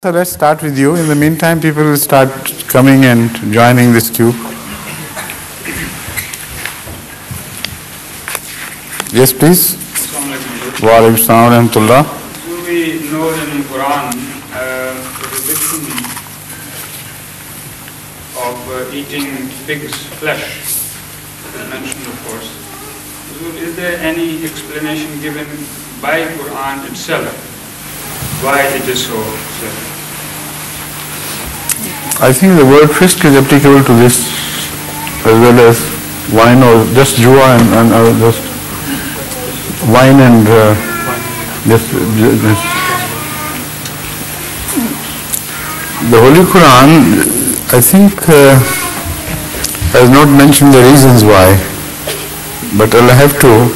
So let's start with you. In the meantime, people will start coming and joining this queue. Yes, please. Wa alaikum assalam wa rahmatullah. Do we know in Quran prohibition of eating pig's flesh? Is mentioned, of course. So is there any explanation given by Quran itself why it is so said? I think the word fisk is applicable to this as well as wine, or just jua and just wine and just. The Holy Quran, I think, has not mentioned the reasons why, but I'll have to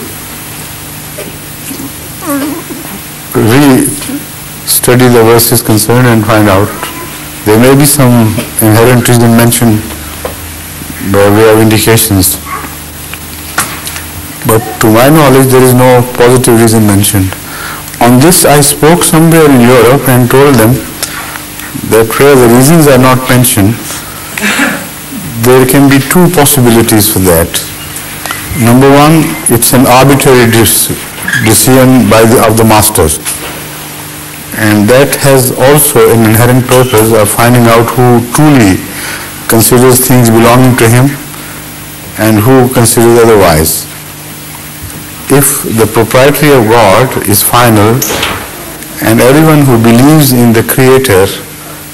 re-study the verses concerned and find out. There may be some inherent reason mentioned by way of indications, but to my knowledge there is no positive reason mentioned. On this I spoke somewhere in Europe and told them that where the reasons are not mentioned, there can be two possibilities for that. Number one, it's an arbitrary decision of the masters. And that has also an inherent purpose of finding out who truly considers things belonging to him and who considers otherwise. If the propriety of God is final and everyone who believes in the Creator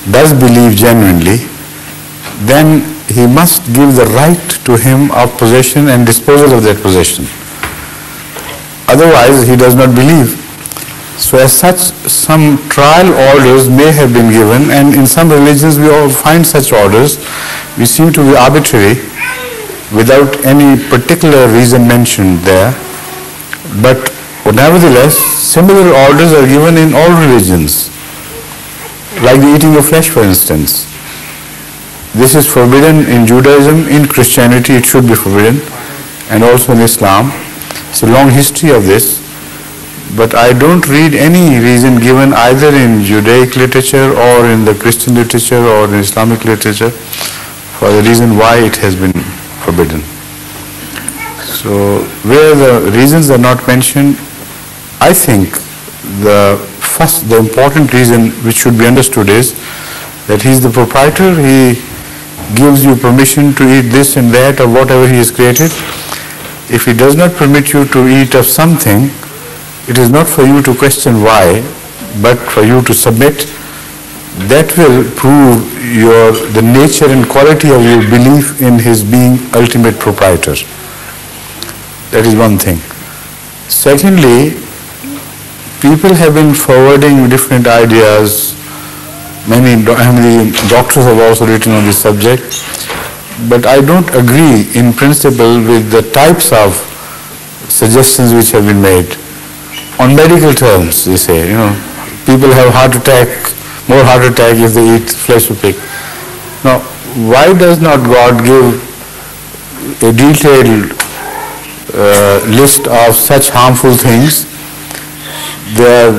does believe genuinely, then he must give the right to him of possession and disposal of that possession. Otherwise, he does not believe. So as such, some trial orders may have been given, and in some religions we all find such orders which seem to be arbitrary without any particular reason mentioned there. But nevertheless, similar orders are given in all religions, like the eating of flesh, for instance. This is forbidden in Judaism. In Christianity it should be forbidden, and also in Islam. It's a long history of this. But I don't read any reason given either in Judaic literature or in the Christian literature or in Islamic literature for the reason why it has been forbidden. So where the reasons are not mentioned, I think the important reason which should be understood is that he is the proprietor. He gives you permission to eat this and that or whatever he has created. If he does not permit you to eat of something, it is not for you to question why, but for you to submit. That will prove the nature and quality of your belief in his being ultimate proprietor. That is one thing. Secondly, people have been forwarding different ideas. Many doctors have also written on this subject, but I don't agree in principle with the types of suggestions which have been made. On medical terms, they say, people have more heart attack if they eat flesh of pig. Now, why does not God give a detailed list of such harmful things? There are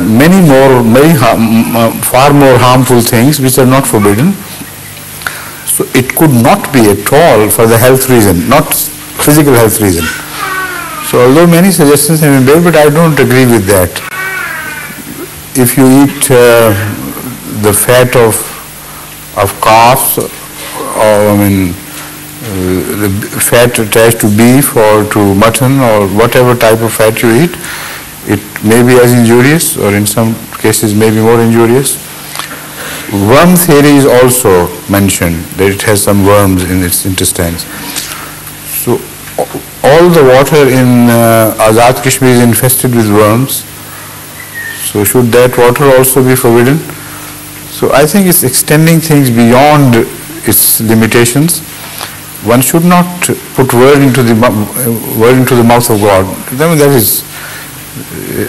far more harmful things which are not forbidden. So it could not be at all for the health reason, not physical health reason. So although many suggestions have been made, but I don't agree with that. If you eat the fat of calves, or the fat attached to beef or to mutton or whatever type of fat you eat, it may be as injurious, or in some cases may be more injurious. Worm theory is also mentioned, that it has some worms in its intestines. So all the water in Azad Kashmir is infested with worms. So should that water also be forbidden? So I think it's extending things beyond its limitations. One should not put word into the mouth of God. I mean, that is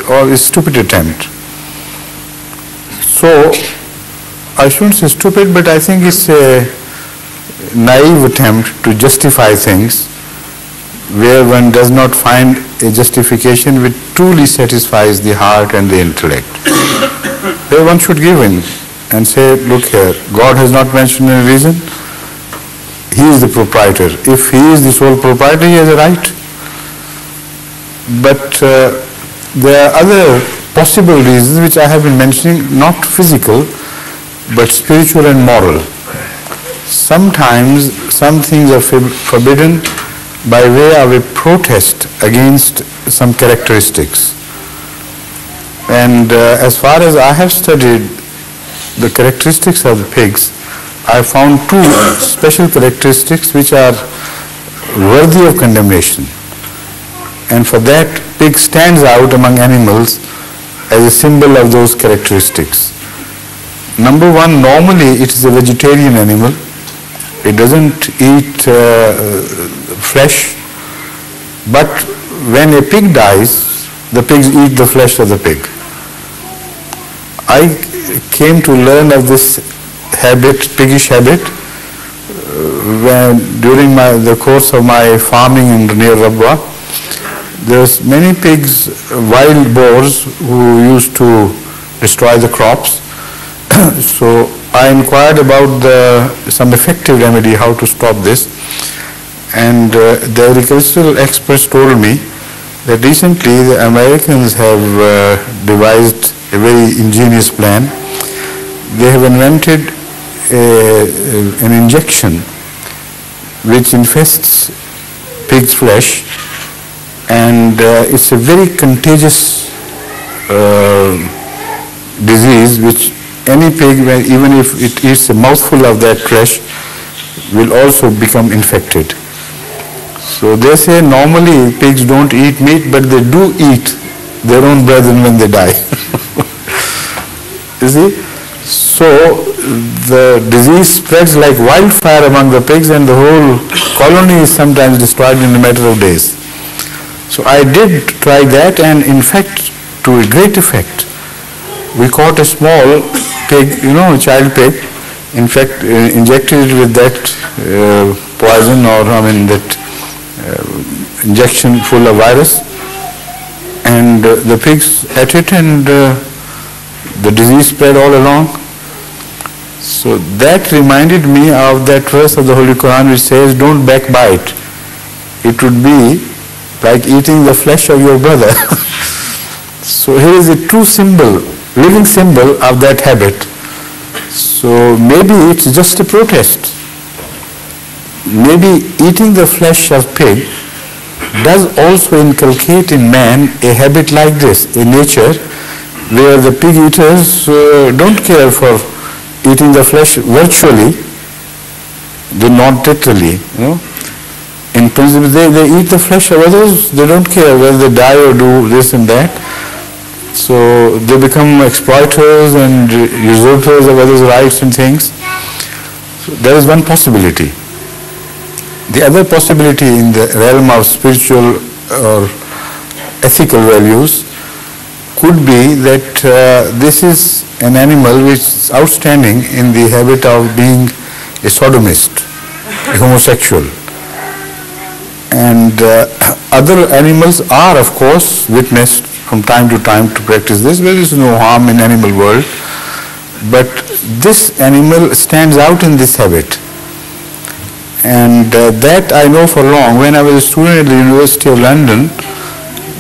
a stupid attempt. So I shouldn't say stupid, but I think it's a naive attempt to justify things where one does not find a justification which truly satisfies the heart and the intellect. Where one should give in and say, look here, God has not mentioned any reason. He is the proprietor. If he is the sole proprietor, he has a right. But there are other possible reasons which I have been mentioning, not physical, but spiritual and moral. Sometimes some things are forbidden by way of a protest against some characteristics. And as far as I have studied the characteristics of the pigs, I found two special characteristics which are worthy of condemnation. And for that, pig stands out among animals as a symbol of those characteristics. Number one, normally it is a vegetarian animal. It doesn't eat flesh. But when a pig dies, the pigs eat the flesh of the pig. I came to learn of this habit, piggish habit, when during the course of my farming near Rabwa. There's many pigs, wild boars, who used to destroy the crops. So I inquired about some effective remedy, how to stop this. And the agricultural experts told me that recently the Americans have devised a very ingenious plan. They have invented an injection which infests pig's flesh, and it's a very contagious disease which any pig, even if it eats a mouthful of that flesh, will also become infected. So they say normally pigs don't eat meat, but they do eat their own brethren when they die. You see? So the disease spreads like wildfire among the pigs, and the whole colony is sometimes destroyed in a matter of days. So I did try that, and in fact, to a great effect. We caught a small pig, a child pig, in fact injected it with that poison, or that injection full of virus, and the pigs ate it, and the disease spread all along. So that reminded me of that verse of the Holy Quran which says, don't backbite. It would be like eating the flesh of your brother. So here is a true symbol, living symbol of that habit. So maybe it's just a protest. Maybe eating the flesh of pig does also inculcate in man a habit like this, a nature where the pig eaters don't care for eating the flesh virtually, they not literally, In principle, they eat the flesh of others, they don't care whether they die or do this and that. So they become exploiters and usurpers of others' rights and things. So there is one possibility. The other possibility in the realm of spiritual or ethical values could be that this is an animal which is outstanding in the habit of being a sodomist, a homosexual. And other animals are, of course, witnessed from time to time to practice this. There is no harm in animal world. But this animal stands out in this habit. And that I know for long. When I was a student at the University of London,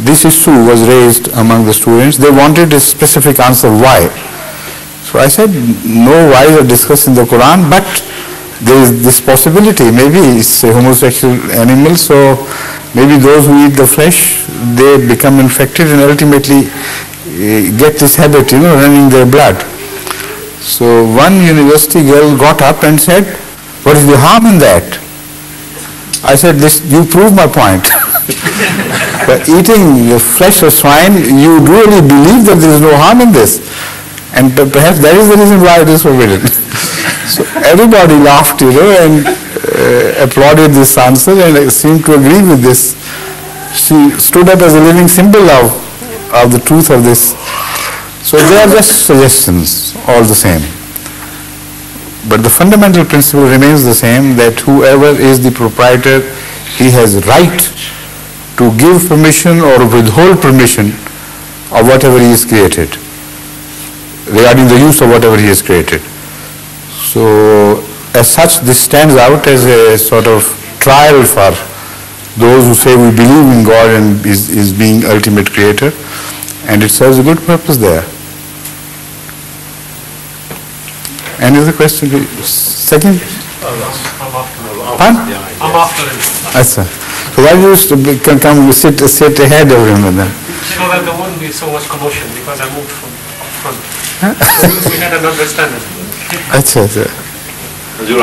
this issue was raised among the students. They wanted a specific answer, why? So I said, no whys are discussed in the Quran, but there is this possibility. Maybe it's a homosexual animal, so maybe those who eat the flesh, they become infected and ultimately get this habit, running their blood. So one university girl got up and said, what is the harm in that? I said, you prove my point. By eating the flesh of swine, you really believe that there is no harm in this. And perhaps that is the reason why it is forbidden. So everybody laughed, and applauded this answer and seemed to agree with this. She stood up as a living symbol of the truth of this. So they are just suggestions, all the same. But the fundamental principle remains the same, that whoever is the proprietor, he has right to give permission or withhold permission of whatever he has created. regarding the use of whatever he has created. So as such, this stands out as a sort of trial for those who say we believe in God and is being ultimate creator, and it serves a good purpose there. Any other question? Second? I'm after Pardon? I'm after him. Yes, sir. So why you used to come sit ahead of him and then? So that there wouldn't be so much commotion because I moved from up front. So we had an understanding. Achha, achha.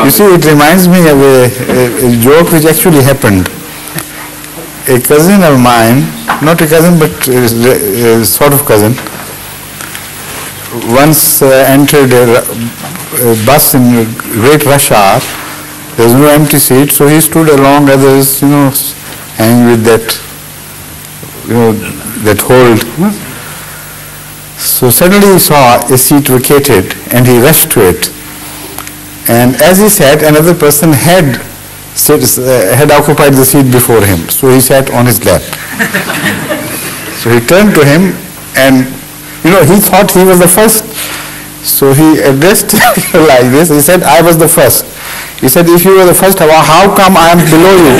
You see, it reminds me of a joke which actually happened. A cousin of mine, not a cousin but a sort of cousin, once entered a bus in great rush hour. There was no empty seat, so he stood along others, hanging with that, that hold. So suddenly he saw a seat vacated and he rushed to it. And as he sat, another person had occupied the seat before him. So he sat on his lap. So he turned to him and, he thought he was the first. So he addressed like this. He said, I was the first. He said, if you were the first, how come I am below you?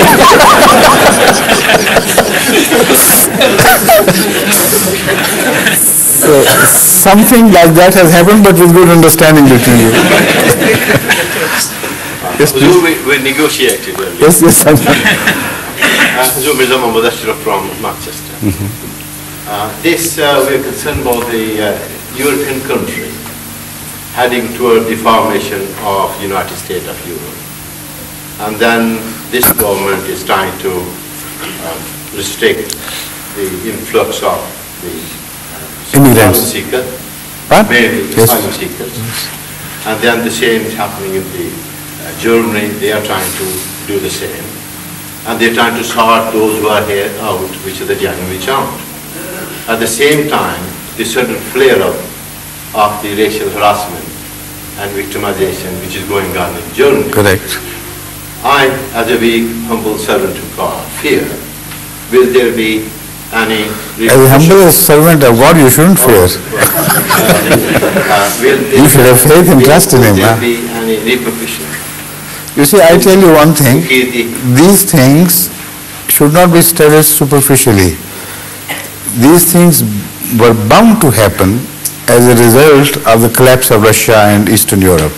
So something like that has happened, but with good understanding between you. Yes, please. We negotiated earlier. Yes. Huzur Mirza Muhammad Ashraf from Manchester. This, we are concerned about the European country heading toward the formation of United States of Europe. And then this government is trying to restrict the influx of the asylum seekers, mainly asylum seekers. And then the same is happening in the Germany. They are trying to do the same. And they're trying to sort those who are here out, which are the genuinely charmed. At the same time, the sudden flare-up of the racial harassment and victimization which is going on in Germany. Correct. I, as a weak, humble servant of God, fear, will there be any... As a humble servant of God, you shouldn't fear. You should have faith and trust in Him. Will there be any repercussion? You see, I tell you one thing, these things should not be studied superficially. These things were bound to happen as a result of the collapse of Russia and Eastern Europe.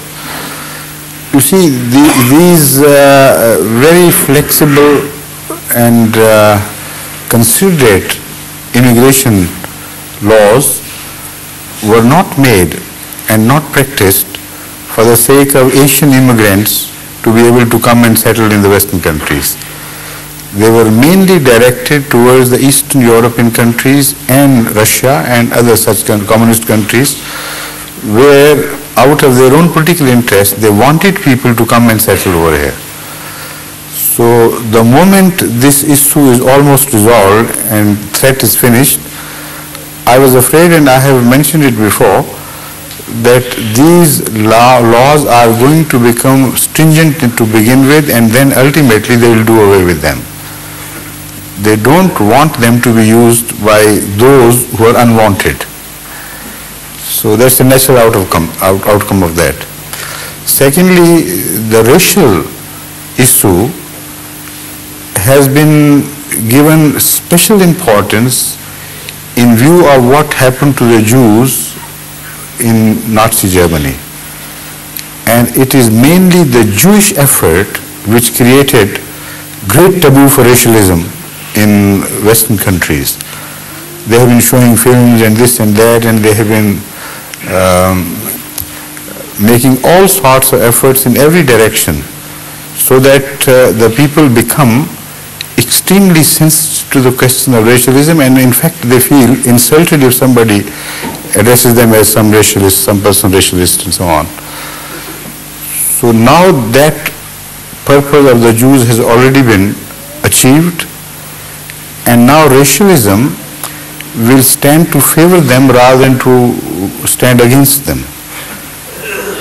You see, these very flexible and considerate immigration laws were not made and not practiced for the sake of Asian immigrants to be able to come and settle in the Western countries. They were mainly directed towards the Eastern European countries and Russia and other such communist countries, where out of their own political interest they wanted people to come and settle over here. So the moment this issue is almost resolved and threat is finished, I was afraid, and I have mentioned it before, that these laws are going to become stringent to begin with, and then ultimately they will do away with them. They don't want them to be used by those who are unwanted. So that's the natural outcome of that. Secondly, the racial issue has been given special importance in view of what happened to the Jews in Nazi Germany. And it is mainly the Jewish effort which created great taboo for racialism in Western countries. They have been showing films and this and that, and they have been making all sorts of efforts in every direction so that the people become extremely sensitive to the question of racialism, and in fact they feel insulted if somebody addresses them as some racialist, some person racialist and so on. So now that purpose of the Jews has already been achieved, and now racialism will stand to favor them rather than to stand against them.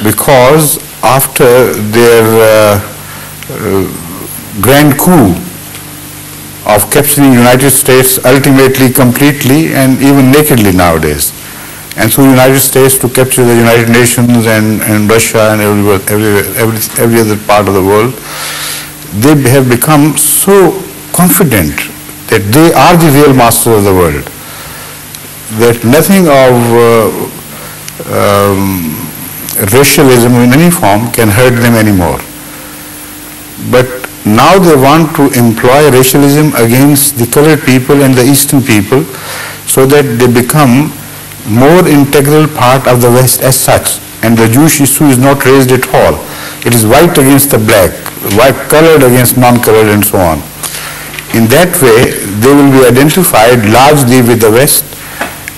Because after their grand coup of capturing the United States ultimately, completely, and even nakedly nowadays, and through the United States to capture the United Nations and Russia and every other part of the world. They have become so confident that they are the real masters of the world, that nothing of racialism in any form can hurt them anymore. But now they want to employ racialism against the colored people and the Eastern people so that they become more integral part of the West as such. And the Jewish issue is not raised at all. It is white against the black, white colored against non-colored and so on. In that way, they will be identified largely with the West,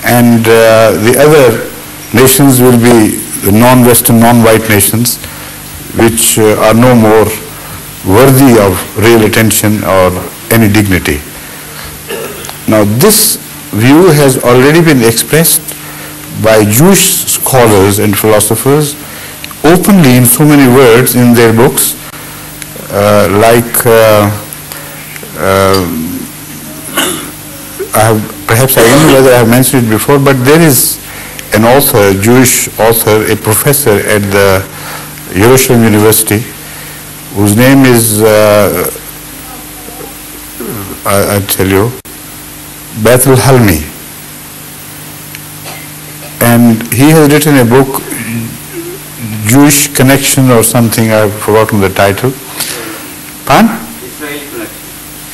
and the other nations will be the non-Western, non-white nations, which are no more worthy of real attention or any dignity. Now, this view has already been expressed by Jewish scholars and philosophers openly in so many words in their books, perhaps I don't know whether I have mentioned it before, but there is an author, a Jewish author, a professor at the Jerusalem University, whose name is, I'll tell you, Bethel Halmi. And he has written a book, Jewish Connection or something, I've forgotten the title. Pardon? Israeli Connection.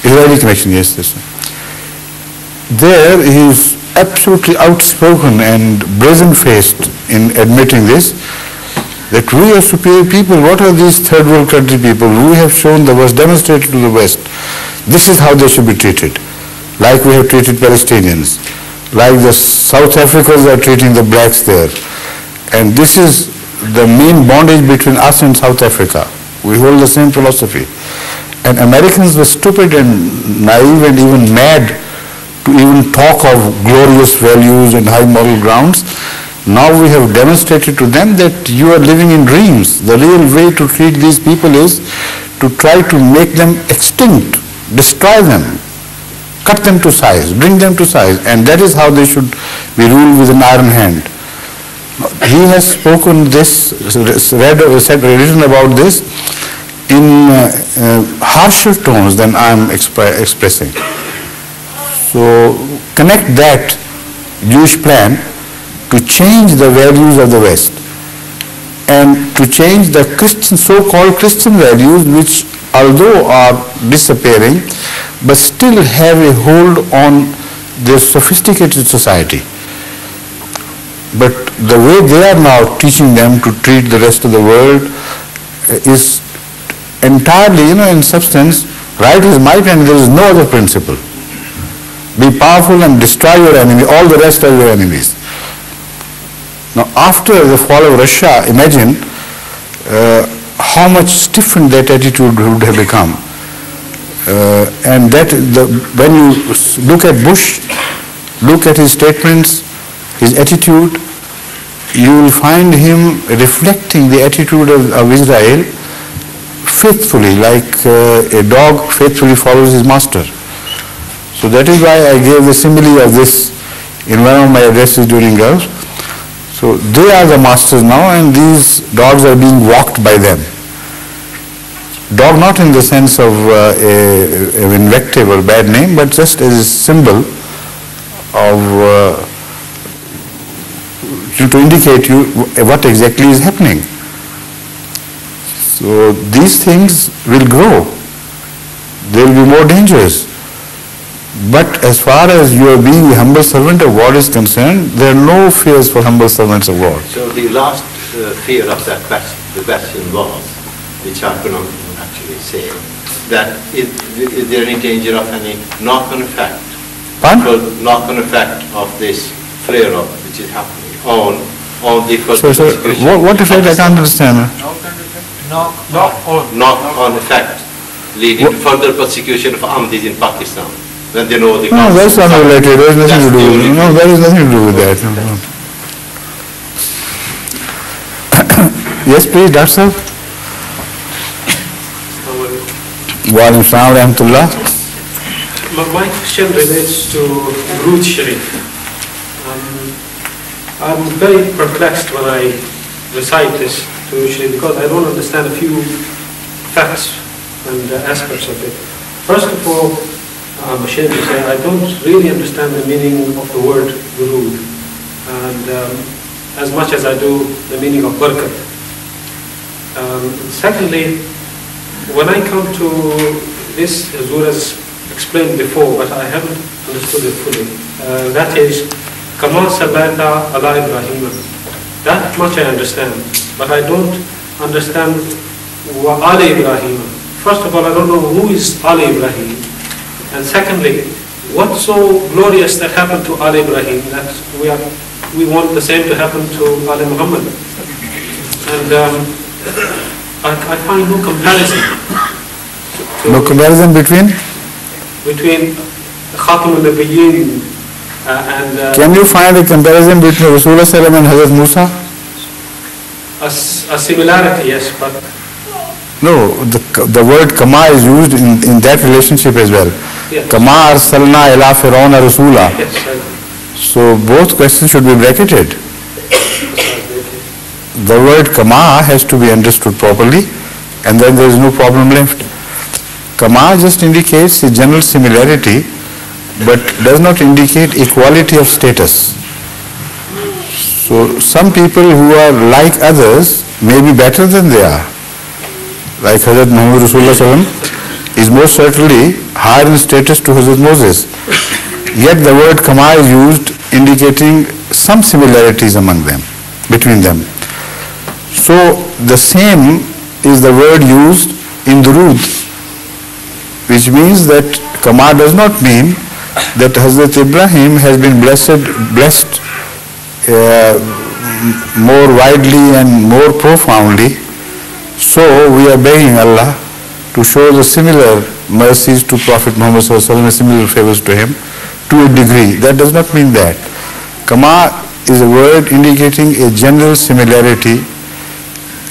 Israeli Connection, yes, yes. There he is absolutely outspoken and brazen-faced in admitting this, that we are superior people. What are these third world country people? We have shown the West, demonstrated to the West. This is how they should be treated, like we have treated Palestinians, like the South Africans are treating the blacks there. And this is the main bondage between us and South Africa. We hold the same philosophy. And Americans were stupid and naive and even mad to even talk of glorious values and high moral grounds. Now we have demonstrated to them that you are living in dreams. The real way to treat these people is to try to make them extinct, destroy them, cut them to size, bring them to size, and that is how they should be ruled with an iron hand. He has spoken this, written about this in harsher tones than I am expressing. So connect that Jewish plan to change the values of the West and to change the Christian, so-called Christian values, which although are disappearing, but still have a hold on their sophisticated society. But the way they are now teaching them to treat the rest of the world is entirely, in substance, right is might and there is no other principle. Be powerful and destroy your enemy, all the rest are your enemies. Now, after the fall of Russia, imagine how much stiffened that attitude would have become. And that when you look at Bush, look at his statements, his attitude, you will find him reflecting the attitude of Israel faithfully, like a dog faithfully follows his master. So that is why I gave the simile of this in one of my addresses during Gulf. So they are the masters now, and these dogs are being walked by them. Dog not in the sense of an invective or bad name, but just as a symbol of to indicate you what exactly is happening. So these things will grow. They will be more dangerous. But as far as you are being a humble servant of God is concerned, there are no fears for humble servants of God. So the last fear of that question was, which I could not actually say, that is there any danger of any knock-on effect? Pardon? Knock-on effect of this flare-up which is happening on the So what effect? I can't understand. Knock-on effect leading to further persecution of Ahmadis in Pakistan. When they know the No, that's unrelated. There is nothing to do with it. No, there is nothing to do with that. Yes, please, Dr. Sahib. Wa alaikum salam wa rahmatullah. My question relates to Ruth Sharif. I'm very perplexed when I recite this to Shri because I don't understand a few facts and aspects of it. First of all, I'm ashamed to say I don't really understand the meaning of the word wurud, and as much as I do the meaning of barakat. Secondly, when I come to this, Hazur has explained before, but I haven't understood it fully. That is, Kama Sabata ala Ibrahim. That much I understand, but I don't understand wa ala Ibrahim. First of all, I don't know who is ala Ibrahim. And secondly, what's so glorious that happened to ala Ibrahim that we want the same to happen to ala Muhammad? And I find no comparison. No comparison between? Between Khatam al-Nabiyyin and... Can you find a comparison between Rasulullah Sallam and Hazrat Musa? A similarity, yes, but... No, the word Kama is used in that relationship as well. Yes. Kama arsalna ila Fir'auna Rasula. Yes, So both questions should be bracketed. The word Kama has to be understood properly, and then there is no problem left. Kama just indicates a general similarity, but does not indicate equality of status. So some people who are like others may be better than they are. Like Hazrat Muhammad Rasulullah Sallam is most certainly higher in status to Hazrat Moses. Yet the word Kama is used indicating some similarities among them, between them. So the same is the word used in Durood, which means that Kama does not mean that Hazrat Ibrahim has been blessed more widely and more profoundly. So we are begging Allah to show the similar mercies to Prophet Muhammad Sallallahu Alaihi Wasallam, similar favors to him to a degree. That does not mean that. Kama is a word indicating a general similarity,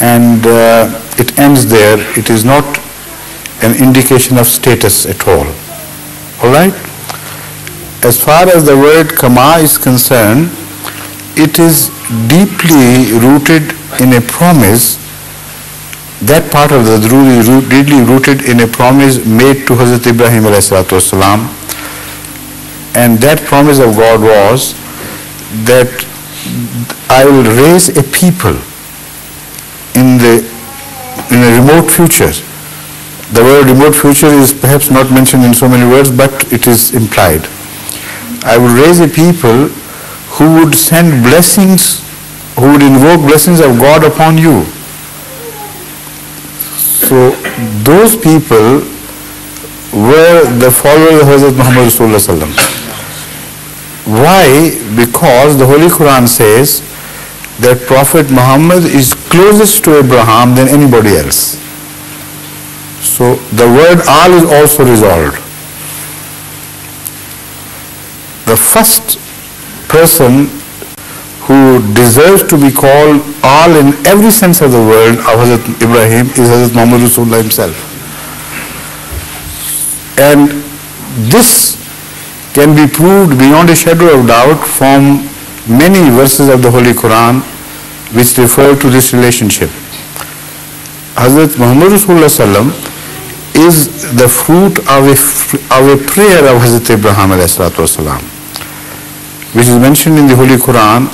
and it ends there. It is not an indication of status at all. Alright? As far as the word Kama is concerned, it is deeply rooted in a promise. That part of the Durood is deeply rooted in a promise made to Hazrat Ibrahim alayhi salatu wasalam. And that promise of God was that I will raise a people in a remote future. The word remote future is perhaps not mentioned in so many words, but it is implied. I will raise a people who would send blessings, who would invoke blessings of God upon you. So those people were the followers of Hazrat Muhammad Rasulullah Sallam. Why? Because the Holy Quran says that Prophet Muhammad is closest to Abraham than anybody else. So the word al is also resolved. The first person who deserves to be called al in every sense of the word of Hazrat Ibrahim is Hazrat Muhammad Rasulullah himself. And this can be proved beyond a shadow of doubt from many verses of the Holy Quran which refer to this relationship. Hazrat Muhammad Rasulullah Sallam is the fruit of a prayer of Hazrat Ibrahim alayhi salatu wasalam, which is mentioned in the Holy Quran,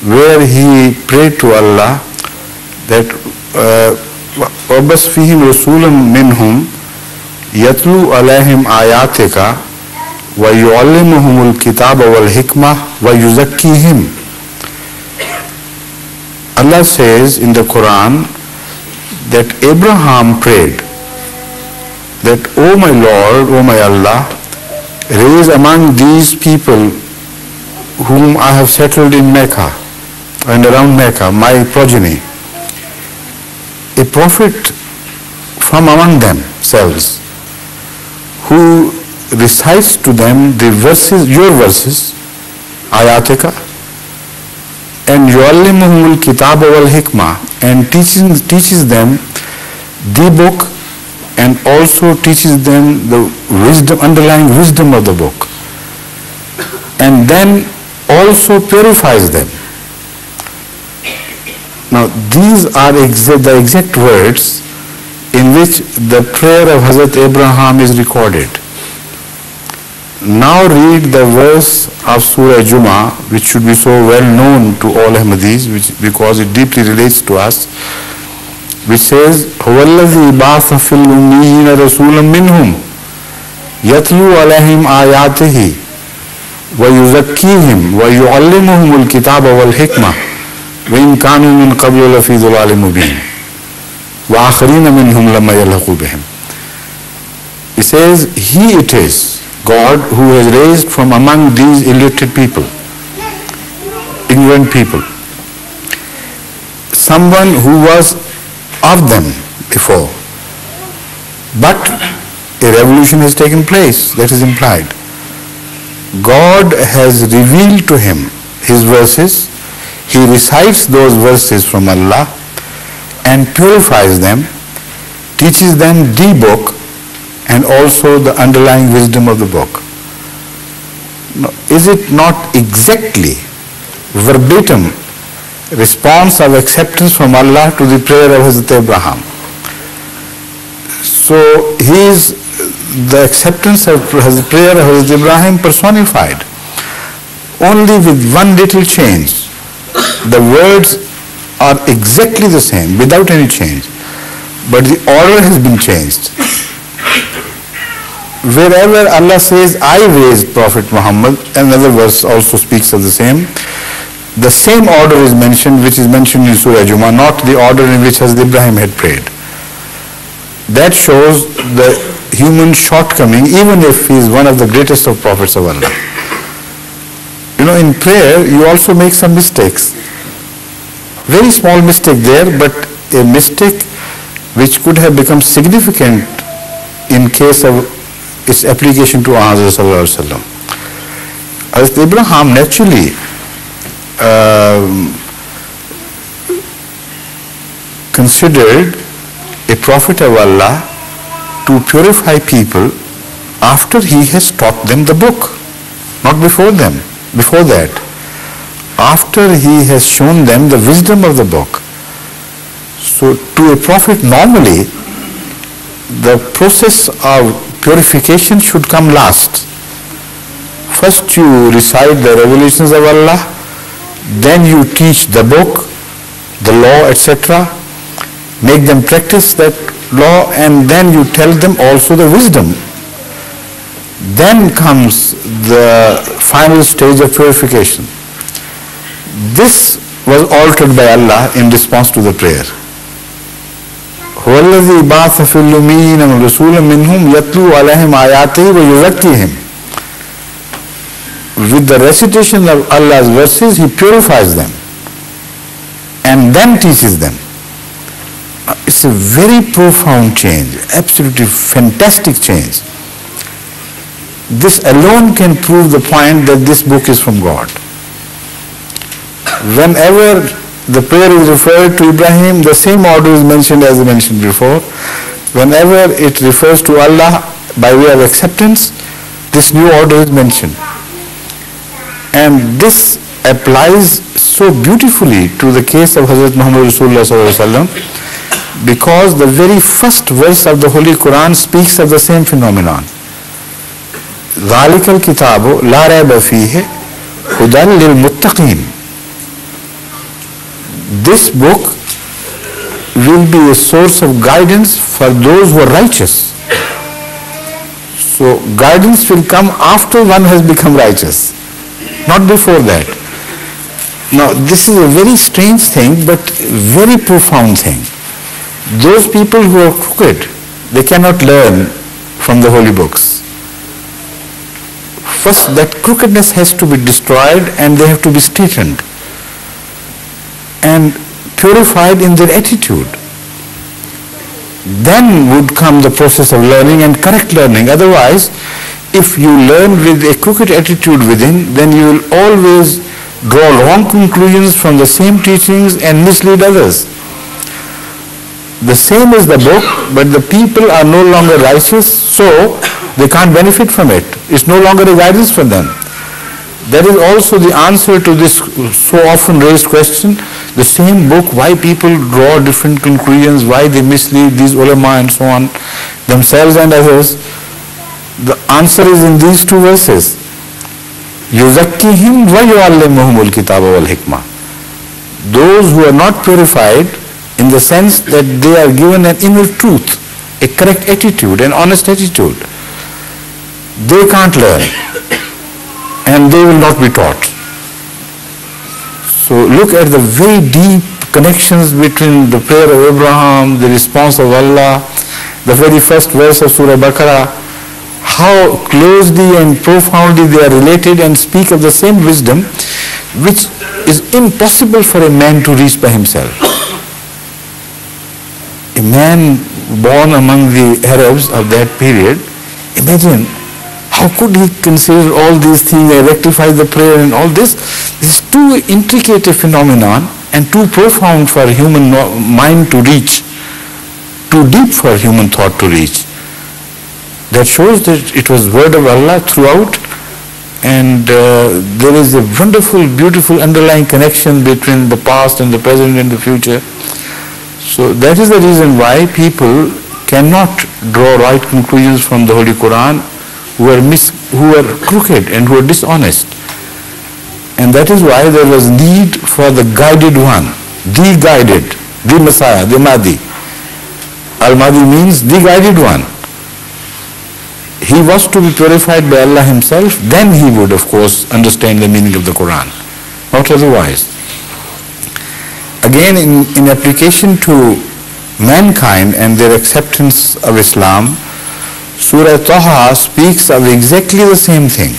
where he prayed to Allah that وَبَسْ فِيهِمْ رَسُولًا مِّنْهُمْ يَتْلُو عَلَيْهِمْ آيَاتِكَ وَيُعَلِّمُهُمُ الْكِتَابَ وَالْحِكْمَةَ وَيُزَكِّيهِمْ. Allah says in the Quran that Abraham prayed that, O my Lord, O my Allah, raise among these people whom I have settled in Mecca and around Mecca, my progeny, a prophet from among themselves who recites to them the verses, your verses, ayatika, and yuallimuhumul kitab wal hikmah, and teaches them the book and also teaches them the wisdom, underlying wisdom of the book, and then also purifies them Now these are the exact words in which the prayer of Hazrat Abraham is recorded. Now read the verse of Surah Juma, which should be so well known to all Ahmadis, because it deeply relates to us, which says, هُوَ الَّذِي بَعَثَ فِي الْأُمِّيِّينَ رَسُولًا مِّنْهُمْ يَتْلُو عَلَيْهِمْ آيَاتِهِ وَيُزَكِّيهِمْ وَيُعَلِّمُهُمُ الْكِتَابَ وَالْحِكْمَةَ وَإِنْ كَانُوا مِنْ قَبْلُ لَفِي ضَلَالٍ مُبِينٍ وَآخَرِينَ مِنْهُمْ لَمَّا يَلْحَقُوا بِهِمْ. He says, He it is, God, who has raised from among these illiterate people, ignorant people, someone who was of them before. But a revolution has taken place, that is implied. God has revealed to him his verses. He recites those verses from Allah and purifies them, teaches them the book and also the underlying wisdom of the book. Now, is it not exactly verbatim response of acceptance from Allah to the prayer of Hazrat Abraham? So he is the acceptance of the prayer of Hazrat Ibrahim personified, only with one little change. The words are exactly the same without any change, but the order has been changed. Wherever Allah says, I raised Prophet Muhammad, another verse also speaks of the same order is mentioned, which is mentioned in Surah Juma, not the order in which Hazrat Ibrahim had prayed. That shows the human shortcoming, even if he is one of the greatest of prophets of Allah. You know, in prayer, you also make some mistakes. Very small mistake there, but a mistake which could have become significant in case of its application to Hazrat Sallallahu Alaihi Wasallam. Hazrat Abraham naturally considered a prophet of Allah to purify people after he has taught them the book, not before them, before that. After he has shown them the wisdom of the book. So to a prophet normally, the process of purification should come last. First you recite the revelations of Allah, then you teach the book, the law, etc. Make them practice that law, and then you tell them also the wisdom. Then comes the final stage of purification. This was altered by Allah in response to the prayer. هُوَ الَّذِي بَعَثَ فِي الْأُمِّيِّينَ رَسُولًا مِّنْهُمْ يَتْلُو عَلَيْهِمْ آيَاتِهِ وَيُزَكِّيهِمْ. With the recitation of Allah's verses, He purifies them and then teaches them. It's a very profound change, absolutely fantastic change. This alone can prove the point that this book is from God. Whenever the prayer is referred to Ibrahim, the same order is mentioned as I mentioned before. Whenever it refers to Allah by way of acceptance, this new order is mentioned. And this applies so beautifully to the case of Hazrat Muhammad Rasulullah Sallallahu Alaihi Wasallam, because the very first verse of the Holy Quran speaks of the same phenomenon. ذَلِكَ الْكِتَابُ لَا رَيْبَ فِيهِ هُدًى لِلْمُتَّقِينَ. This book will be a source of guidance for those who are righteous. So guidance will come after one has become righteous, not before that. Now this is a very strange thing, but very profound thing. Those people who are crooked, they cannot learn from the holy books. First, that crookedness has to be destroyed and they have to be straightened and purified in their attitude. Then would come the process of learning and correct learning. Otherwise, if you learn with a crooked attitude within, then you will always draw wrong conclusions from the same teachings and mislead others. The same is the book, but the people are no longer righteous, so they can't benefit from it. It's no longer a guidance for them. That is also the answer to this so often raised question, the same book, why people draw different conclusions, why they mislead these ulama and so on, themselves and others. The answer is in these two verses. يُزَكِّهِمْ وَيُعَلِّمُهُمُ الْكِتَابَ وَالْحِكْمَةِ. Those who are not purified, in the sense that they are given an inner truth, a correct attitude, an honest attitude, they can't learn and they will not be taught. So look at the very deep connections between the prayer of Abraham, the response of Allah, the very first verse of Surah Baqarah, how closely and profoundly they are related and speak of the same wisdom which is impossible for a man to reach by himself. A man born among the Arabs of that period, imagine, how could he consider all these things and rectify the prayer and all this? This is too intricate a phenomenon and too profound for human mind to reach, too deep for human thought to reach. That shows that it was word of Allah throughout, and there is a wonderful, beautiful underlying connection between the past and the present and the future. So that is the reason why people cannot draw right conclusions from the Holy Quran, who are crooked and who are dishonest. And that is why there was need for the guided one, the guided, the Messiah, the Mahdi. Al-Mahdi means the guided one. He was to be purified by Allah himself, then he would of course understand the meaning of the Quran, not otherwise. Again, in application to mankind and their acceptance of Islam, Surah Taha speaks of exactly the same thing,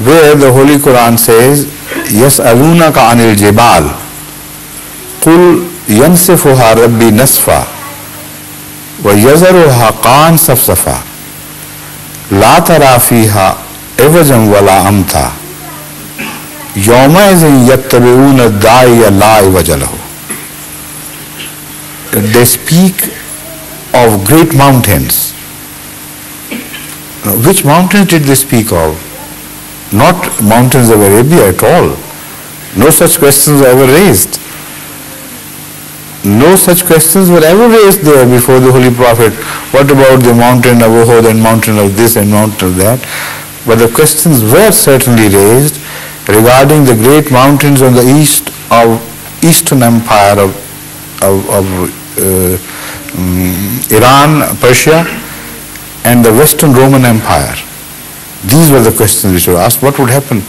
where the Holy Quran says, يَسْأَلُونَكَ عَنِ الْجِبَالِ قُلْ يَنْسِفُهَا رَبِّي نَسْفًا وَيَذَرُهَا قَاعًا صَفْصَفًا لَا تَرَى فِيهَا عِوَجًا وَلَا أَمْتًا يَوْمَئِذٍ يَتَّبِعُونَ الدَّاعِيَ لَا عِوَجَ لَهُ. They speak of great mountains. Which mountains did they speak of? Not mountains of Arabia at all. No such questions were ever raised. No such questions were ever raised there before the Holy Prophet. What about the mountain of Uhud and mountain of this and mountain of that? But the questions were certainly raised regarding the great mountains on the east of Eastern Empire of Iran, Persia, and the Western Roman Empire. These were the questions which were asked. What would happen?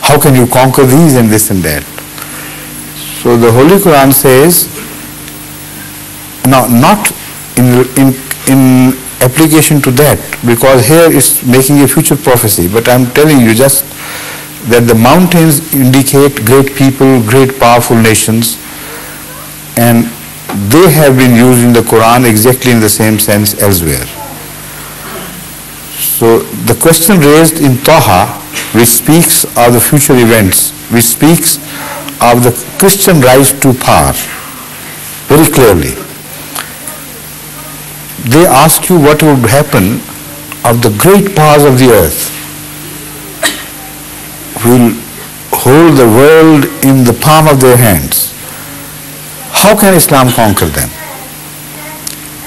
How can you conquer these and this and that? So the Holy Quran says, now not in application to that, because here it's making a future prophecy, but I'm telling you just that the mountains indicate great people, great powerful nations, and they have been used in the Quran exactly in the same sense elsewhere. So the question raised in Taha, which speaks of the future events, which speaks of the Christian rise to power, very clearly. They ask you what would happen of the great powers of the earth will hold the world in the palm of their hands. How can Islam conquer them?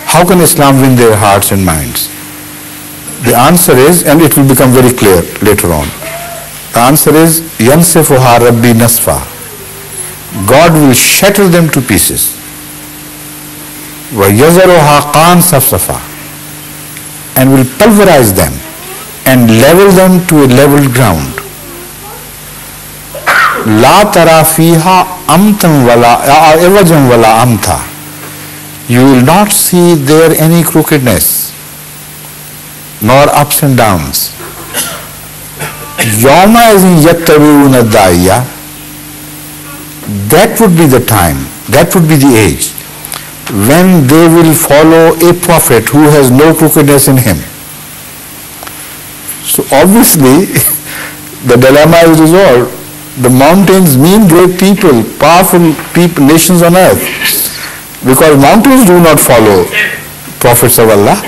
How can Islam win their hearts and minds? The answer is, and it will become very clear later on, the answer is, يَنْسِفُهَا رَبِّي نَسْفًا. God will shatter them to pieces. وَيَذَرُهَا قَاعًا صَفْصَفًا, and will pulverize them and level them to a leveled ground. لَا تَرَى فِيهَا أَمْتًا وَلَا عِوَجًا وَلَا أَمْتًا. You will not see there any crookedness, nor ups and downs. يَوْمَئِذٍ يَتَّبِعُونَ الدَّاعِيَ. That would be the time, that would be the age when they will follow a prophet who has no crookedness in him. So obviously the dilemma is resolved. The mountains mean great people, powerful people, nations on earth, because mountains do not follow prophets of Allah.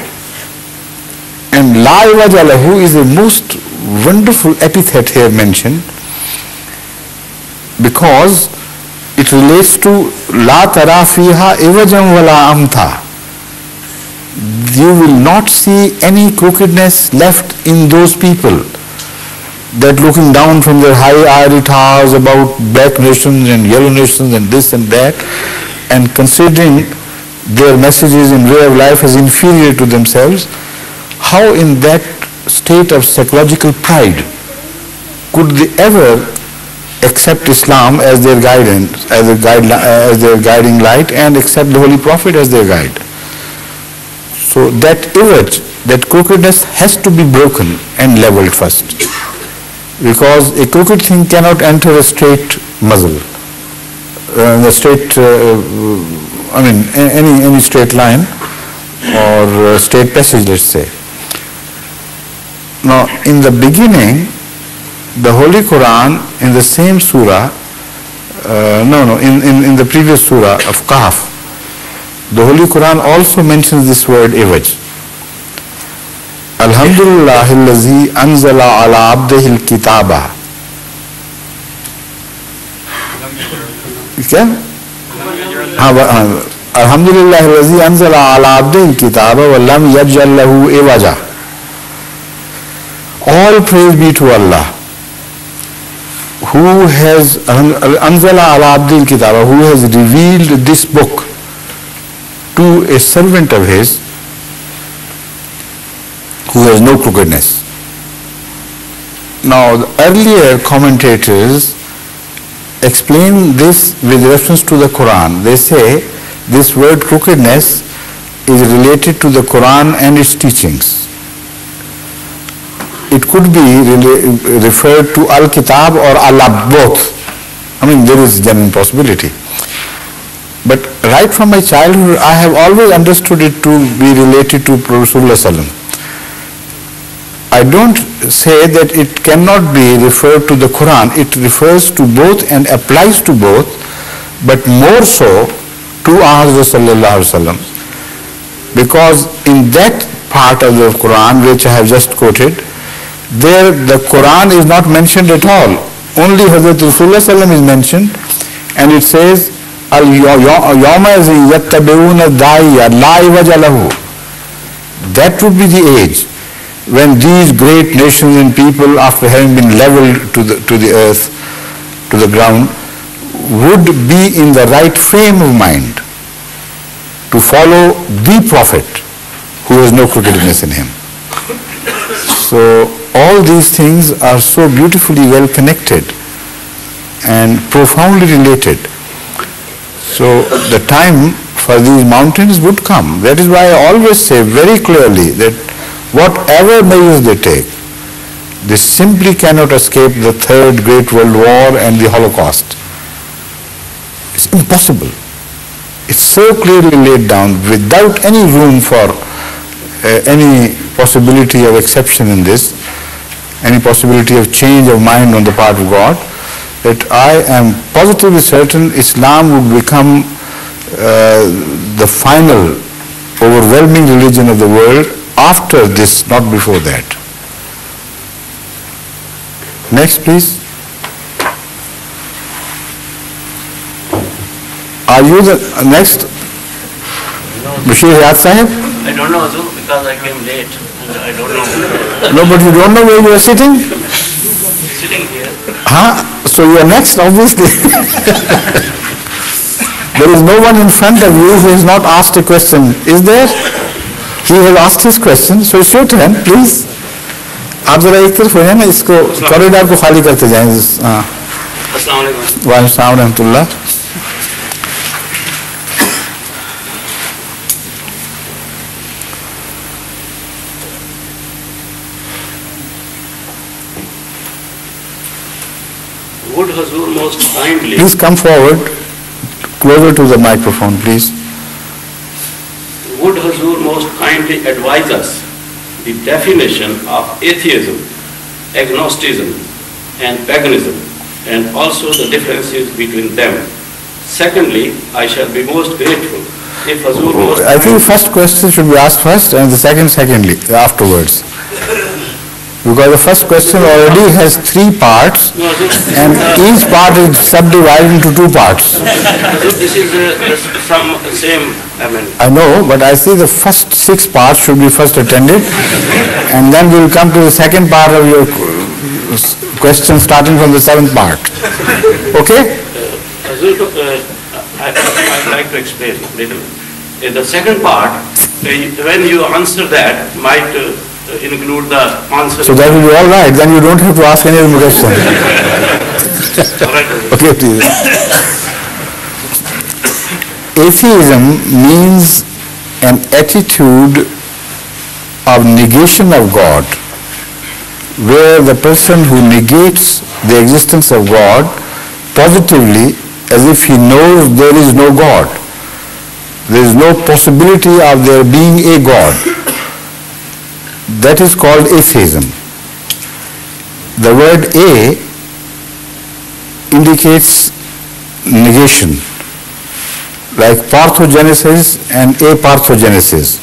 And La iwaja lahu is a most wonderful epithet here mentioned, because it relates to La tara fiha iwajam wala amtha. You will not see any crookedness left in those people that looking down from their high ivory towers about black nations and yellow nations and this and that, and considering their messages in way of life as inferior to themselves. How in that state of psychological pride could they ever accept Islam as their guidance, as their guiding light, and accept the Holy Prophet as their guide? So that iwaj, that crookedness has to be broken and leveled first, because a crooked thing cannot enter a straight muzzle, any straight line or straight passage, let's say. Now, in the beginning, the Holy Quran in the same surah, in the previous surah of Kahf, the Holy Quran also mentions this word iwaj. Alhamdulillahi allazi anzala ala abdihi al-kitaba. क्या? Alhamdulillahi allazi anzala ala abdihi al-kitaba wa lam yaj'al lahu iwaja. All praise be to Allah, who has anzala ala abdihi al-kitaba, who has revealed this book to a servant of his who has no crookedness. Now, the earlier commentators explain this with reference to the Quran. They say this word crookedness is related to the Quran and its teachings. It could be referred to Al-Kitab or Allah, both. There is genuine possibility. But right from my childhood, I have always understood it to be related to Rasulullah Sallam. I don't say that it cannot be referred to the Quran. It refers to both and applies to both, but more so to Hazrat Sallallahu Alaihi Wasallam. Because in that part of the Quran, which I have just quoted, there the Quran is not mentioned at all. Only Hazrat Rasulullah Sallam is mentioned, and it says, that would be the age when these great nations and people, after having been leveled to the earth, to the ground, would be in the right frame of mind to follow the Prophet who has no crookedness in him. So all these things are so beautifully well connected and profoundly related. So the time for these mountains would come. That is why I always say very clearly that whatever measures they take, they simply cannot escape the Third Great World War and the Holocaust. It's impossible. It's so clearly laid down without any room for any possibility of exception in this, any possibility of change of mind on the part of God, that I am positively certain Islam would become the final overwhelming religion of the world after this, not before that. Next, please. Are you the next? Bashir Hayat Sahib? I don't know, because I came late. I don't know. No, but you don't know where you are sitting? Sitting here. So you are next, obviously. There is no one in front of you who has not asked a question. Is there? He has asked his question, so it's your turn, please. आप जरा एक तरफ हो जाए ना, इसको corridor को खाली करते जाएं. अस्सलाम वालेकुम. वालेकुम सलाम रहमतुल्लाह. Would Hazur most kindly... Please come forward, closer to the microphone, please. Would Hazur most kindly advise us the definition of atheism, agnosticism, and paganism, and also the differences between them? Secondly, I shall be most grateful if Hazur most... I think the first question should be asked first, and the secondly, afterwards. Because the first question already has 3 parts, and each part is subdivided into 2 parts. This is from same, I know, but I see the first 6 parts should be first attended, and then we will come to the second part of your question starting from the 7th part. Okay? I'd like to explain a little. In the second part, when you answer that, might include the answer. So that will be all right. Then you don't have to ask any other question. Okay, please. Atheism means an attitude of negation of God, where the person who negates the existence of God positively, as if he knows there is no God. There is no possibility of there being a God. That is called atheism. The word "a" indicates negation, like parthogenesis and aparthogenesis.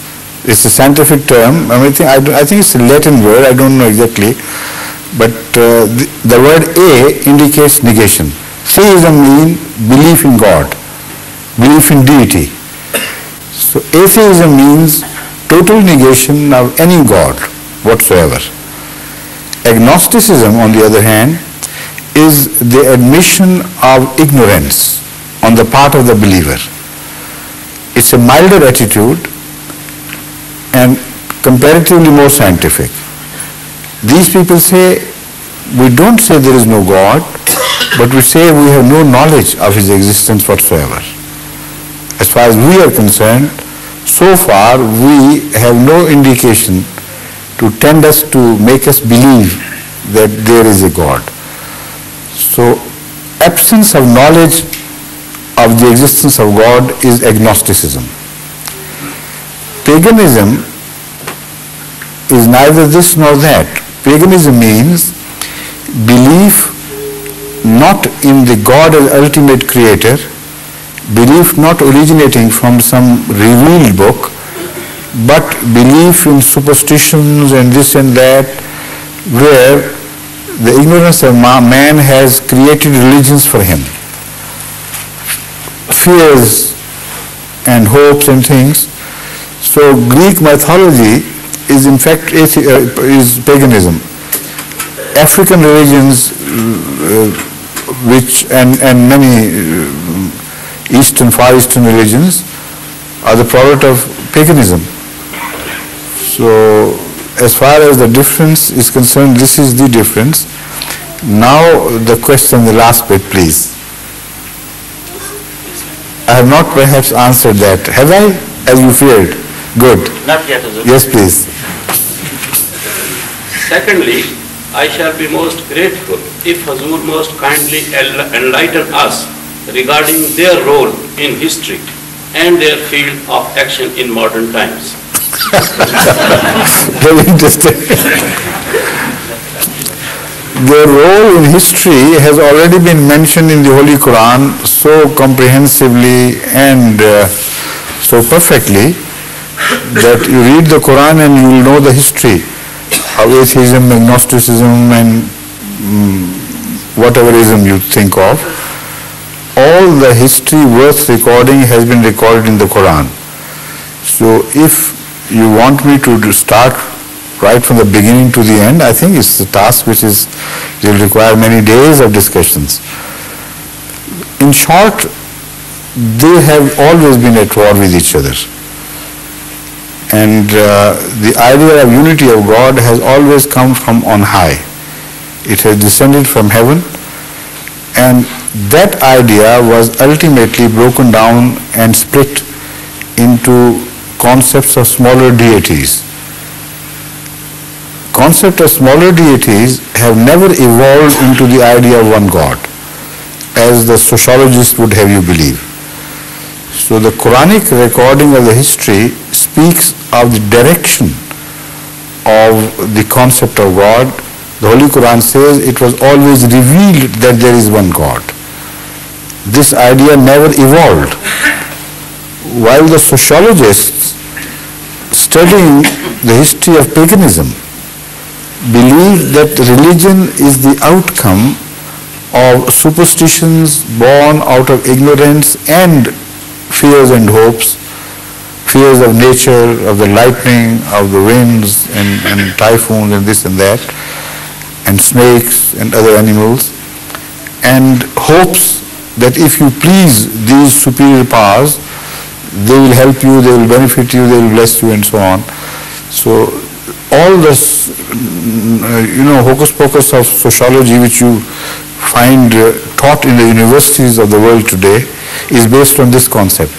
It's a scientific term. I think it's a Latin word. I don't know exactly, but the word "a" indicates negation. Theism means belief in God, belief in deity. So atheism means total negation of any God whatsoever. Agnosticism, on the other hand, is the admission of ignorance on the part of the believer. It's a milder attitude and comparatively more scientific. These people say, we don't say there is no God, but we say we have no knowledge of his existence whatsoever. As far as we are concerned, so far we have no indication to tend us to make us believe that there is a God. So absence of knowledge of the existence of God is agnosticism. Paganism is neither this nor that. Paganism means belief not in the God as ultimate creator, belief not originating from some revealed book, but belief in superstitions and this and that, where the ignorance of man has created religions for him. Fears and hopes and things. So Greek mythology is in fact is paganism. African religions which and many Eastern, Far Eastern religions are the product of paganism. So as far as the difference is concerned, this is the difference. Now the question, the last bit, please. I have not perhaps answered that. Have I? As you feared. Good. Not yet, Hazur. Yes, please. Secondly, I shall be most grateful if Hazur most kindly enlighten us regarding their role in history and their field of action in modern times. Very interesting. Their role in history has already been mentioned in the Holy Quran so comprehensively and so perfectly that you read the Quran and you will know the history of atheism, agnosticism and whatever ism you think of. All the history worth recording has been recorded in the Quran. So if you want me to start right from the beginning to the end, I think it's a task which will require many days of discussions. In short, they have always been at war with each other. And the idea of unity of God has always come from on high. It has descended from heaven, and that idea was ultimately broken down and split into concepts of smaller deities. Concept of smaller deities have never evolved into the idea of one God, as the sociologist would have you believe. So the Quranic recording of the history speaks of the direction of the concept of God. The Holy Quran says it was always revealed that there is one God. This idea never evolved. While the sociologists studying the history of paganism believe that religion is the outcome of superstitions born out of ignorance and fears and hopes, fears of nature, of the lightning, of the winds and typhoons and this and that, and snakes and other animals, and hopes that if you please these superior powers, they will help you, they will benefit you, they will bless you, and so on. So all this, hocus pocus of sociology which you find taught in the universities of the world today is based on this concept.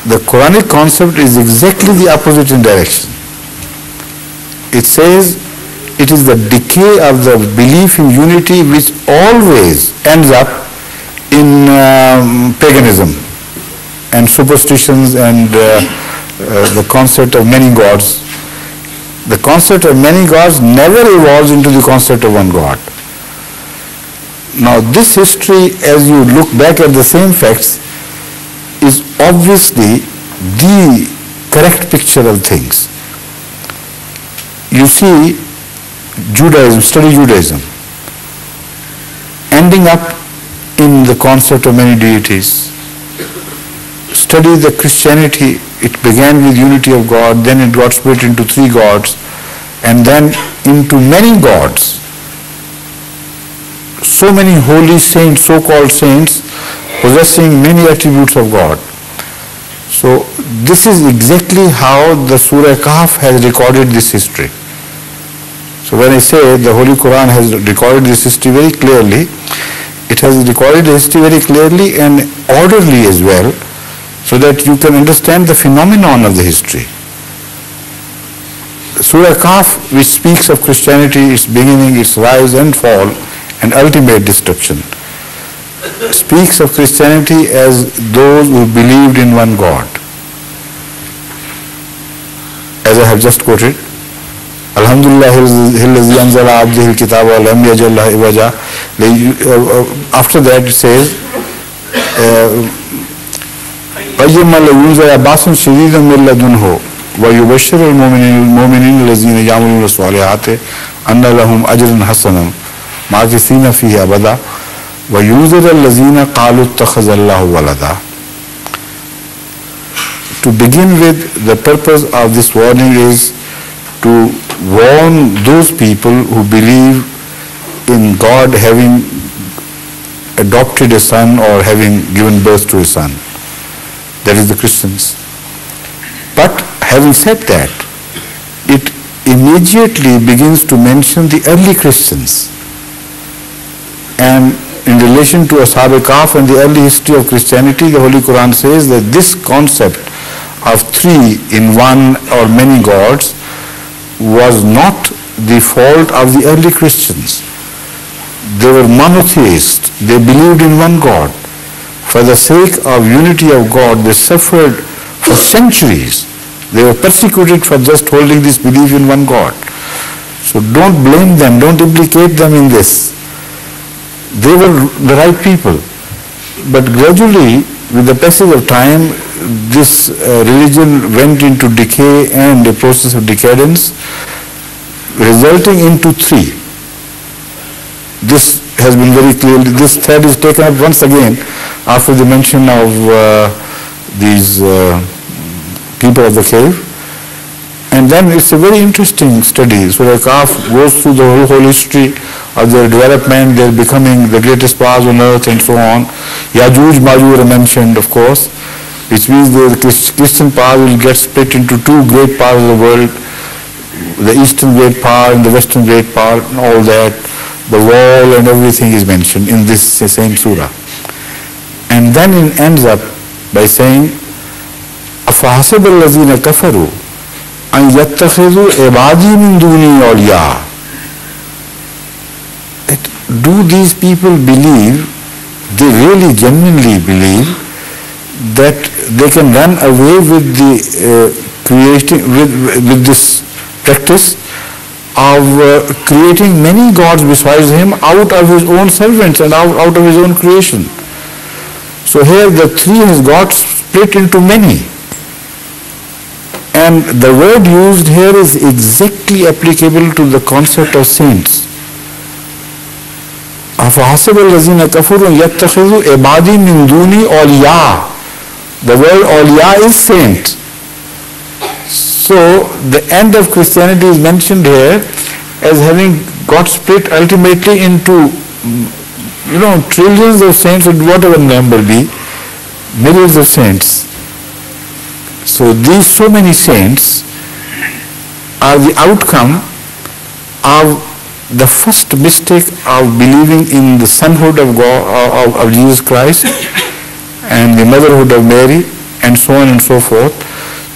The Quranic concept is exactly the opposite in direction. It says it is the decay of the belief in unity which always ends up in paganism and superstitions and the concept of many gods. The concept of many gods never evolves into the concept of one God. Now this history, as you look back at the same facts, is obviously the correct picture of things. You see Judaism, study Judaism, ending up in the concept of many deities. Study the Christianity, it began with unity of God, then it got split into 3 gods, and then into many gods. So many holy saints, so-called saints, possessing many attributes of God. So this is exactly how the Surah Kahf has recorded this history. So when I say the Holy Quran has recorded this history very clearly, it has recorded the history very clearly and orderly as well, so that you can understand the phenomenon of the history. Surah Kahf, which speaks of Christianity, its beginning, its rise and fall, and ultimate destruction, speaks of Christianity as those who believed in one God. As I have just quoted, Alhamdulillah, after that it says, وَيُبَشِّرُ الْمُؤْمِنِينَ الَّذِينَ يَعْمَلُونَ الصَّالِحَاتِ أَنَّ لَهُمْ أَجْرًا حَسَنًا مَاكِثِينَ فِيهِ أَبَدًا وَيُنذِرَ الَّذِينَ قَالُوا اتَّخَذَ اللَّهُ وَلَدًا. To begin with, the purpose of this warning is to warn those people who believe in God having adopted a son or having given birth to a son. That is the Christians. But having said that, it immediately begins to mention the early Christians. And in relation to Ashab Kahf and the early history of Christianity, the Holy Quran says that this concept of 3 in one or many gods was not the fault of the early Christians. They were monotheists. They believed in one God. For the sake of unity of God, they suffered for centuries. They were persecuted for just holding this belief in one God. So don't blame them, don't implicate them in this. They were the right people. But gradually, with the passage of time, this religion went into decay and a process of decadence, resulting into 3. This has been very clearly, this thread is taken up once again after the mention of these people of the cave. And then it's a very interesting study. Surah Kahf goes through the whole history of their development, their becoming the greatest powers on earth and so on. Yajuj, Majuj are mentioned, of course, which means the Christian power will get split into 2 great powers of the world, the Eastern great power and the Western great power and all that. The wall and everything is mentioned in this same surah. And then it ends up by saying, أَفَحَسِبَ الَّذِينَ كَفَرُوا أَنْ يَتَّخِذُوا عِبَادِي مِنْ دُونِي أَوْلِيَاءَ. Do these people believe, they really genuinely believe, that they can run away with the with this practice of creating many gods besides him out of his own servants and out of his own creation? So here the 3 has got split into many. And the word used here is exactly applicable to the concept of saints. أَفَحَسِبَ الَّذِينَ كَفَرُوا يَتَّخِذُوا عِبَادِي مِن دُونِي أَوْلِيَاءَ. The word awliya is saint. So the end of Christianity is mentioned here as having got split ultimately into, trillions of saints, or whatever number be, millions of saints. So these so many saints are the outcome of the first mistake of believing in the sonhood of God, of Jesus Christ, and the motherhood of Mary, and so on and so forth.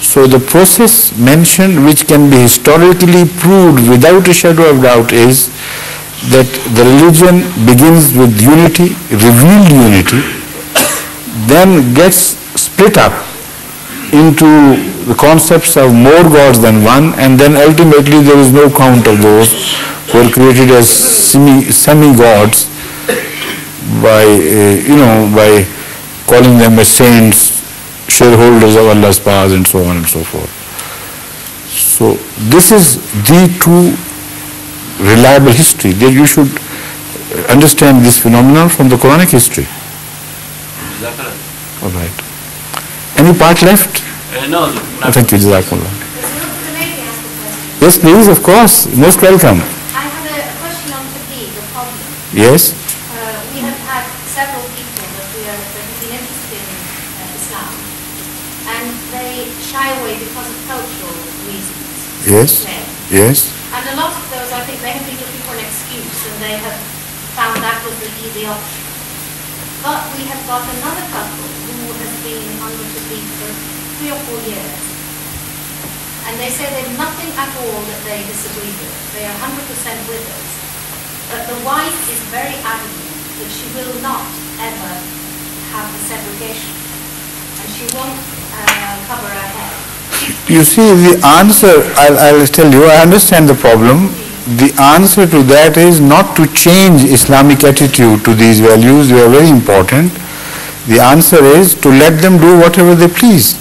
So the process mentioned, which can be historically proved without a shadow of doubt, is that the religion begins with unity, revealed unity, then gets split up into the concepts of more gods than one, and then ultimately there is no count of those who are created as semi-gods by calling them as saints, shareholders of Allah's paths, and so on and so forth. So this is the true reliable history, that you should understand this phenomenon from the Quranic history. All right. Any part left? No. Thank you, Jazakumullah. Yes, please, of course. Most welcome. I have a question on Tawheed, the problem. Yes. We have had several people that have been interested in Islam, and they shy away because of cultural reasons. Yes. Yes. And a lot of those, I think, they have been looking for an excuse, and they have found that was the easy option. But we have got another couple who has been under Tawheed for 3 or 4 years, and they say there's nothing at all that they disagree with. They are 100% with us. But the wife is very adamant that she will not ever have the segregation, and she won't cover her head. You see, the answer, I'll tell you, I understand the problem. The answer to that is not to change Islamic attitude to these values. They are very important. The answer is to let them do whatever they please.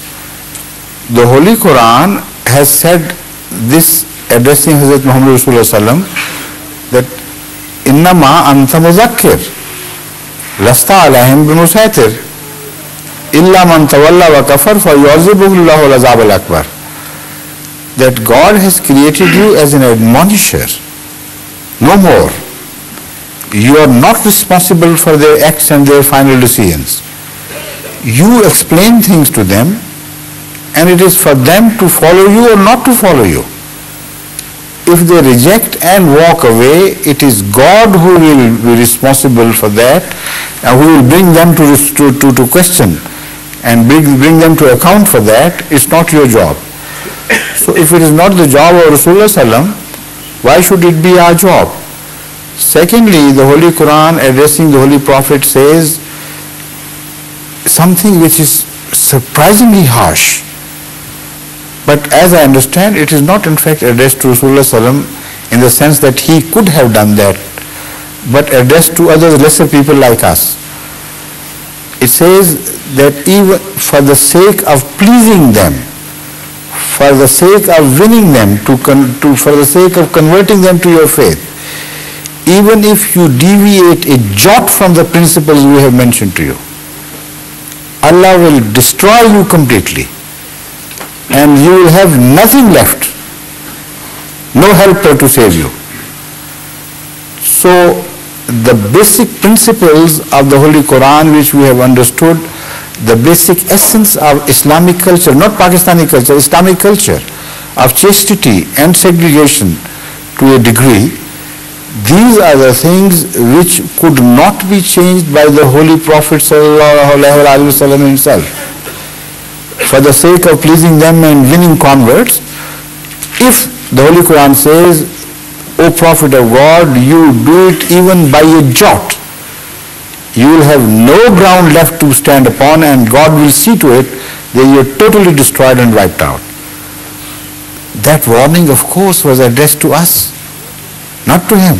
The Holy Quran has said this, addressing Hazrat Muhammad Rasulullah sallam, that innama anta muzakkir lasta alayhim bimusaitir illa man tawalla wa kafar fa yu'azibuhu Allahu al-azab al-akbar. That God has created you as an admonisher, no more. You are not responsible for their acts and their final decisions. You explain things to them, and it is for them to follow you or not to follow you. If they reject and walk away, it is God who will be responsible for that, and who will bring them to question and bring them to account for that. It's not your job. So if it is not the job of Rasulullah sallam, why should it be our job? Secondly, the Holy Quran addressing the Holy Prophet says something which is surprisingly harsh. But as I understand, it is not in fact addressed to Rasulullah sallam in the sense that he could have done that, but addressed to others, lesser people like us. It says that even for the sake of pleasing them, for the sake of winning them, for the sake of converting them to your faith, even if you deviate a jot from the principles we have mentioned to you, Allah will destroy you completely, and you will have nothing left, no helper to save you. So the basic principles of the Holy Quran, which we have understood, the basic essence of Islamic culture, not Pakistani culture, Islamic culture, of chastity and segregation to a degree, these are the things which could not be changed by the Holy Prophet ﷺ himself. For the sake of pleasing them and winning converts, if the Holy Quran says, O Prophet of God, you do it even by a jot, you will have no ground left to stand upon, and God will see to it that you are totally destroyed and wiped out. That warning, of course, was addressed to us, not to him,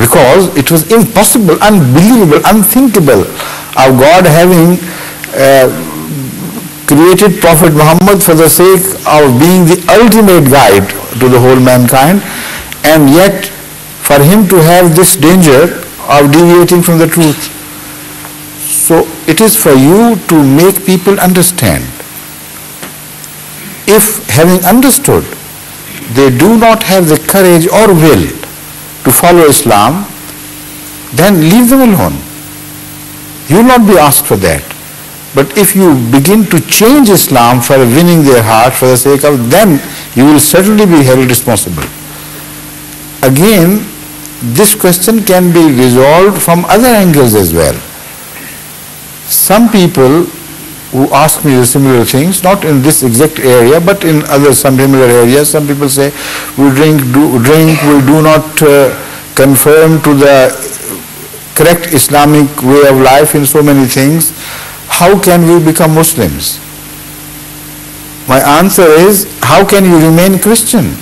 because it was impossible, unbelievable, unthinkable of God having created Prophet Muhammad for the sake of being the ultimate guide to the whole mankind, and yet for him to have this danger of deviating from the truth. So it is for you to make people understand. If having understood, they do not have the courage or will to follow Islam, then leave them alone. You will not be asked for that. But if you begin to change Islam for winning their heart for the sake of, then you will certainly be held responsible. Again, this question can be resolved from other angles as well. Some people who ask me the similar things, not in this exact area, but in other some similar areas, some people say, we drink, we do not conform to the correct Islamic way of life in so many things. How can we become Muslims? My answer is, how can you remain Christian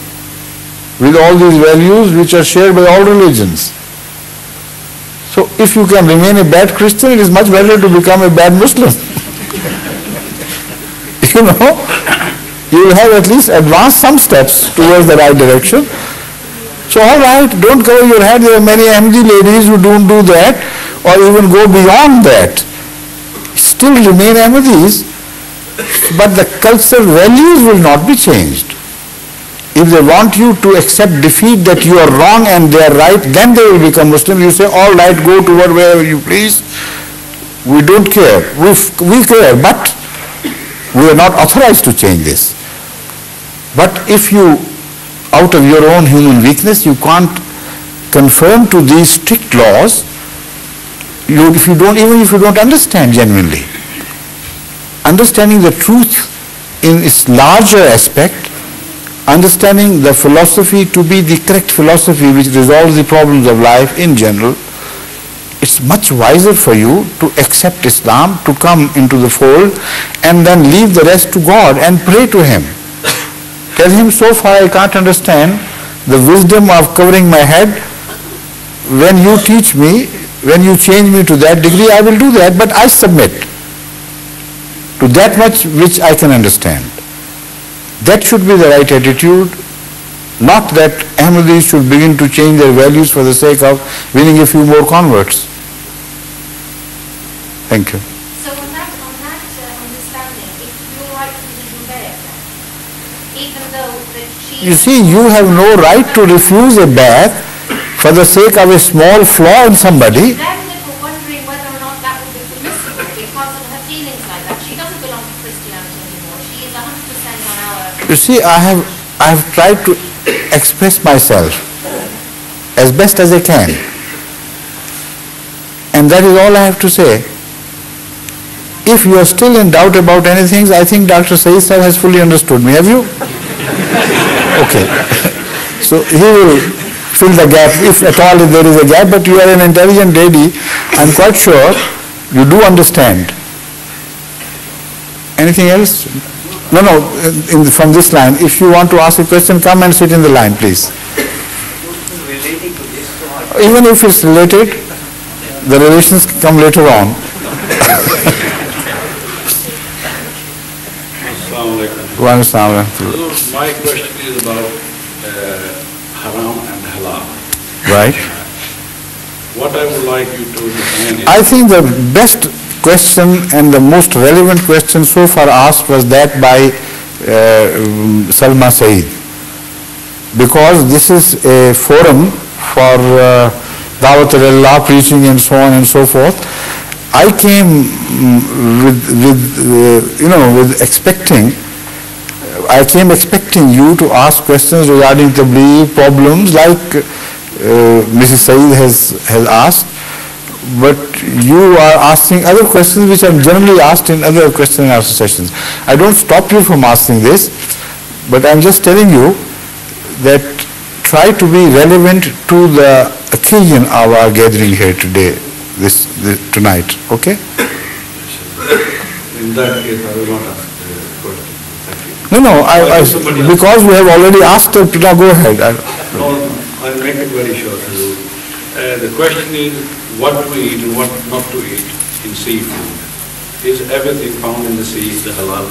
with all these values which are shared by all religions? So if you can remain a bad Christian, it is much better to become a bad Muslim. You know, you will have at least advanced some steps towards the right direction. So all right, don't cover your head. There are many Ahmadi ladies who don't do that or even go beyond that. Still remain Ahmadis, but the cultural values will not be changed. If they want you to accept defeat that you are wrong and they are right, then they will become Muslim. You say, all right, go to wherever you please. We don't care. We care, but we are not authorized to change this. But if you, out of your own human weakness, you can't conform to these strict laws, even if you don't understand genuinely. Understanding the truth in its larger aspect, understanding the philosophy to be the correct philosophy which resolves the problems of life in general, it's much wiser for you to accept Islam, to come into the fold, and then leave the rest to God and pray to Him. Tell Him, so far I can't understand the wisdom of covering my head. When you teach me, when you change me to that degree, I will do that, but I submit to that much which I can understand. That should be the right attitude, not that Ahmadis should begin to change their values for the sake of winning a few more converts. Thank you. So on that understanding, if you're right to disobey it, even though that she... You see, you have no right to refuse a bath for the sake of a small flaw in somebody. Then they were wondering whether or not that would be permissible because of her feelings like that. She doesn't belong to Christianity anymore. She is 100% on our... You see, I have tried to express myself as best as I can. And that is all I have to say. If you are still in doubt about anything, I think Dr. Saeed Sahib has fully understood me. Have you? Okay. So he will fill the gap, if at all if there is a gap, but you are an intelligent lady. I'm quite sure you do understand. Anything else? No, from this line. If you want to ask a question, come and sit in the line, please. Even if it's related, the relations come later on. My question is about haram and halal. Right. What I would like you to define is... I think the best question and the most relevant question so far asked was that by Salma Saeed, because this is a forum for Dawat al-Allah, preaching and so on and so forth. I came with expecting you to ask questions regarding Tabligh problems like Mrs. Saeed has asked, but you are asking other questions which are generally asked in other question and answer sessions. I don't stop you from asking this, but I'm just telling you that try to be relevant to the occasion of our gathering here today, tonight, okay? In that case, I will not ask the question. Thank you. No, because we have already asked her to now go ahead. I'll make it very short. The question is what to eat and what not to eat in seafood. is everything found in the sea is the halal?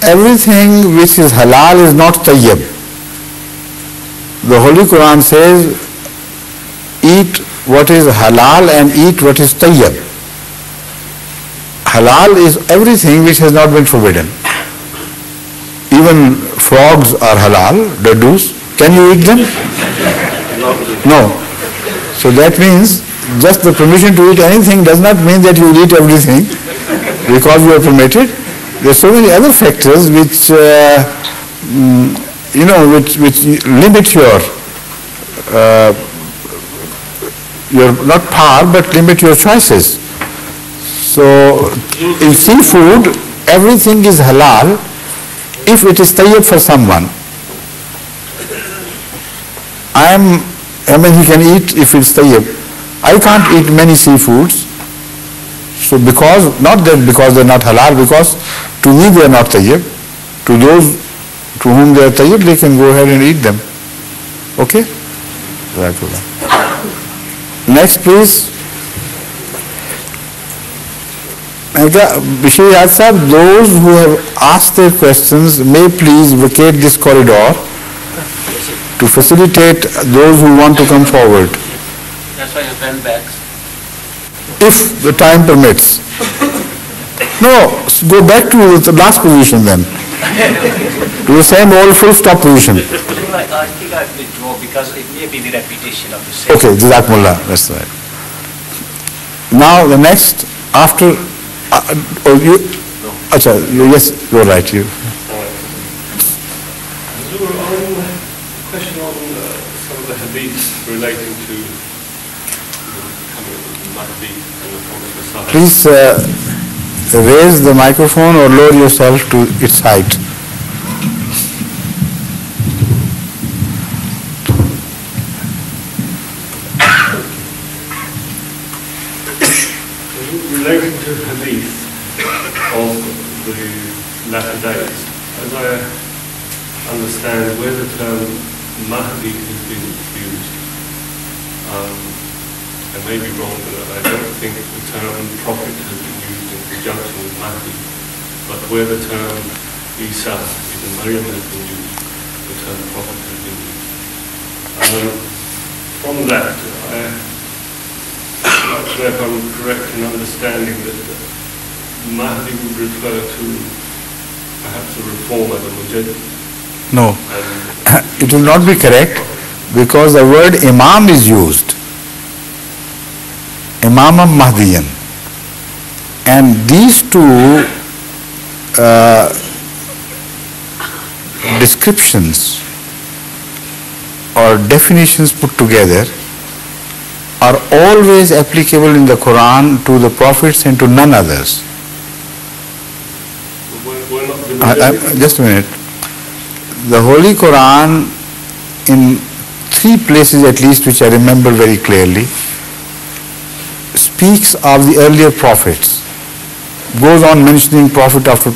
Everything which is halal is not tayyib. The Holy Quran says, eat what is halal and eat what is tayyib. Halal is everything which has not been forbidden. Even frogs are halal, dadus. Can you eat them? No. So that means just the permission to eat anything does not mean that you will eat everything because you are permitted. There are so many other factors which, which limit your not power but limit your choices. So in seafood, everything is halal if it is tayyib for someone. He can eat if it's tayyib. I can't eat many seafoods. So not because they're not halal, because to me they're not tayyib. To those to whom they're tayyib, they can go ahead and eat them. Okay? Next, please. Bashir Yad Sahab, those who have asked their questions may please vacate this corridor to facilitate those who want to come forward. That's why you bend back. If the time permits. No, go back to the last position then. To the same old full stop position. I think I withdraw because it may be the repetition of the same. Okay, Jazakumullah, that's right. Now the next, after, yes, you're right. Question on some of the hadiths relating to Mahdi and the Prophet Messiah. Please raise the microphone or lower yourself to its height. Relating to the hadith of the latter days, as I understand where the term Mahdi has been used, I may be wrong, but I don't think the term prophet has been used in conjunction with Mahdi, but where the term Isa, even Maryam, has been used, the term prophet has been used. From that, if I'm correct in understanding that Mahdi would refer to perhaps a reformer, the Mujaddid. No, it will not be correct because the word Imam is used. Imam Mahdiyan. And these two descriptions or definitions put together are always applicable in the Quran to the prophets and to none others. Just a minute. The Holy Quran, in 3 places at least, which I remember very clearly, speaks of the earlier prophets. Goes on mentioning prophet after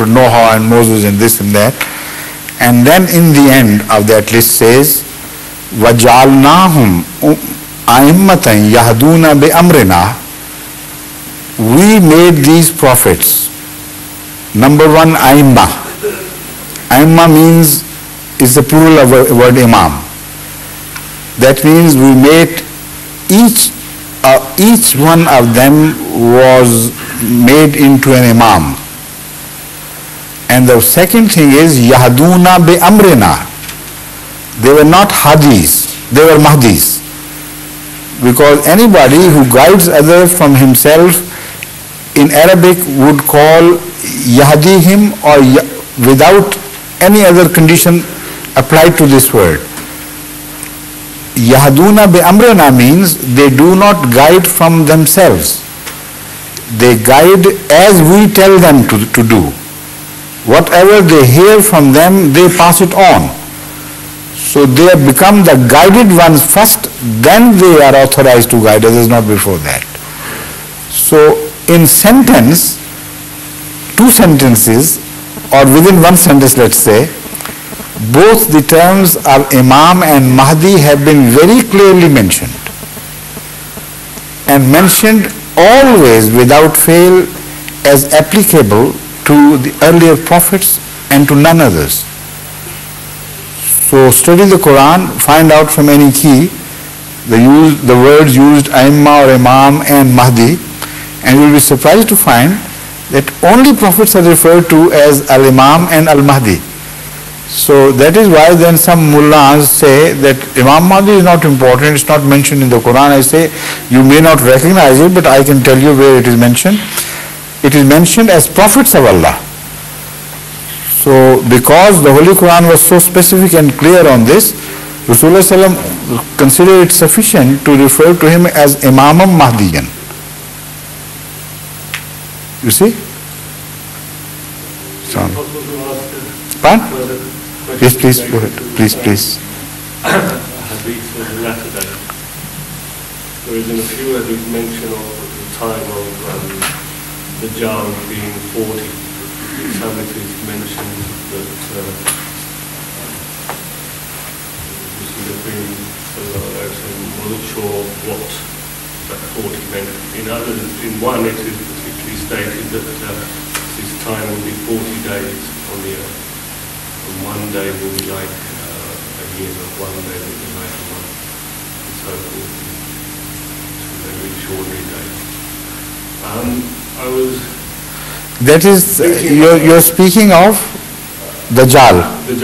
Noah and Moses and this and that. And then in the end of that list says, وَجَعَلْنَاهُمْ أَئِمَّةً يَهْدُونَ بِأَمْرِنَا. We made these prophets. Number 1, Aimma. Aimma means, is the plural of the word Imam. That means we made each one of them was made into an Imam. And the second thing is, Yahduna bi Amrina. They were not Hadis, they were Mahdis. Because anybody who guides others from himself in Arabic would call Yahdihim or without any other condition applied to this word. Yahduna bi Amrina means they do not guide from themselves. They guide as we tell them to do. Whatever they hear from them, they pass it on. So they have become the guided ones first, then they are authorized to guide others, not before that. So in sentence, 2 sentences, or within 1 sentence let's say, both the terms of Imam and Mahdi have been very clearly mentioned. And mentioned always without fail as applicable to the earlier prophets and to none others. So study the Quran, find out from any key the words used Aimma or Imam and Mahdi, and you will be surprised to find that only prophets are referred to as Al-Imam and Al-Mahdi. So that is why then some mullahs say that Imam Mahdi is not important, it's not mentioned in the Quran. I say, you may not recognize it, but I can tell you where it is mentioned. It is mentioned as prophets of Allah. So because the Holy Quran was so specific and clear on this, Rasulullah sallam considered it sufficient to refer to him as Imamam Mahdiyan. You see? Pardon? Yes, please, go ahead. Please. Hadith of the latter day. There is in a few hadith mention of the time of the Dajjal being 40. Some hadith mentions that the Queen wasn't sure what that 40 meant. In one it is particularly stated that his time will be 40 days on the earth. And one day will be like a year, one day will be like a month, and so forth. It's a very extraordinary day. That is, you're speaking of Dajjal. The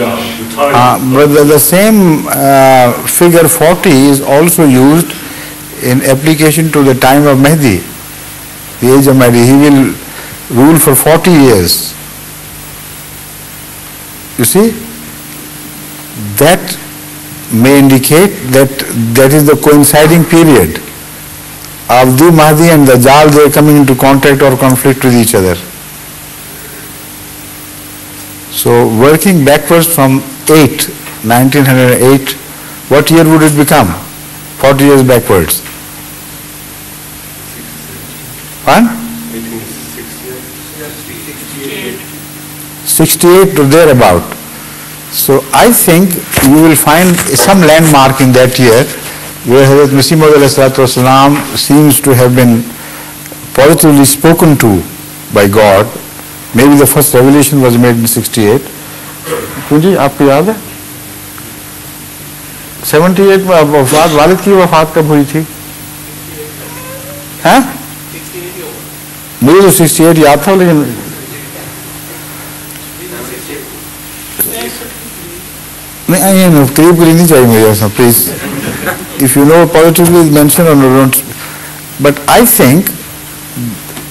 time. But the same figure 40 is also used in application to the time of Mahdi, the age of Mahdi. He will rule for 40 years. You see, that may indicate that is the coinciding period of the Mahdi and the Dajjal. They are coming into contact or conflict with each other. So working backwards from 1908, what year would it become? 40 years backwards. Pardon? 68 to thereabout. So I think you will find some landmark in that year where Hazrat Masih Maud seems to have been positively spoken to by God. Maybe the first revelation was made in 68. Kunji, आपको याद है? 78 में वफात वालिद की वफात कब हुई थी? हैं? मुझे तो 68 याद था, लेकिन नहीं करीब नहीं चाहिए मुझे ऐसा, please. If you know positively mention or don't. But I think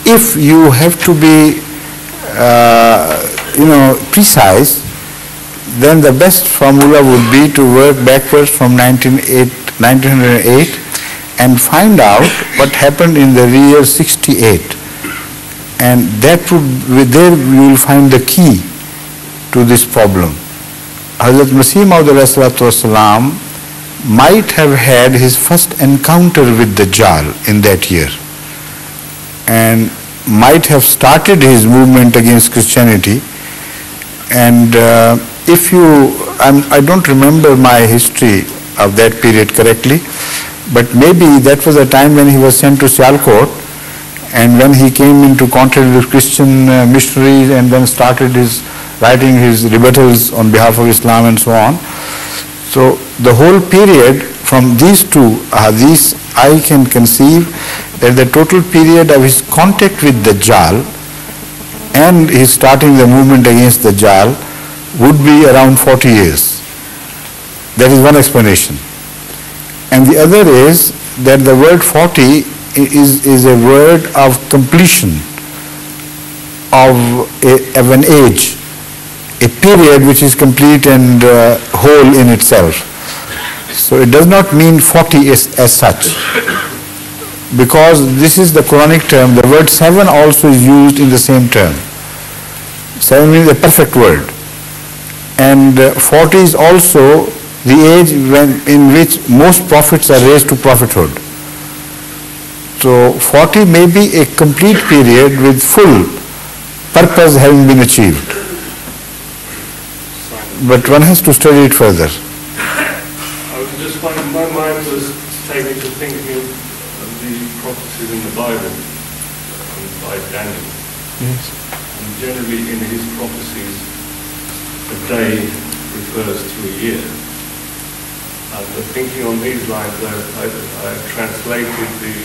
if you have to be precise, then the best formula would be to work backwards from 1908 and find out what happened in the year 68, and that would, there you will find the key to this problem. Hazrat Masih Maud might have had his first encounter with the Dajjal in that year, and might have started his movement against Christianity. And I don't remember my history of that period correctly, but maybe that was a time when he was sent to Sialkot, and when he came into contact with Christian missionaries and then started writing his rebuttals on behalf of Islam and so on. So the whole period from these two hadiths, I can conceive that the total period of his contact with Dajjal and his starting the movement against Dajjal would be around 40 years. That is one explanation. And the other is that the word 40 is a word of completion of an age, a period which is complete and whole in itself. So it does not mean 40 as such, because this is the Quranic term. The word 7 also is used in the same term. 7 means a perfect word. And 40 is also the age in which most prophets are raised to prophethood. So 40 may be a complete period with full purpose having been achieved. But one has to study it further. My mind was taken to thinking of the prophecies in the Bible by Daniel. Yes. And generally in his prophecies, a day refers to a year. And thinking on these lines, I translated the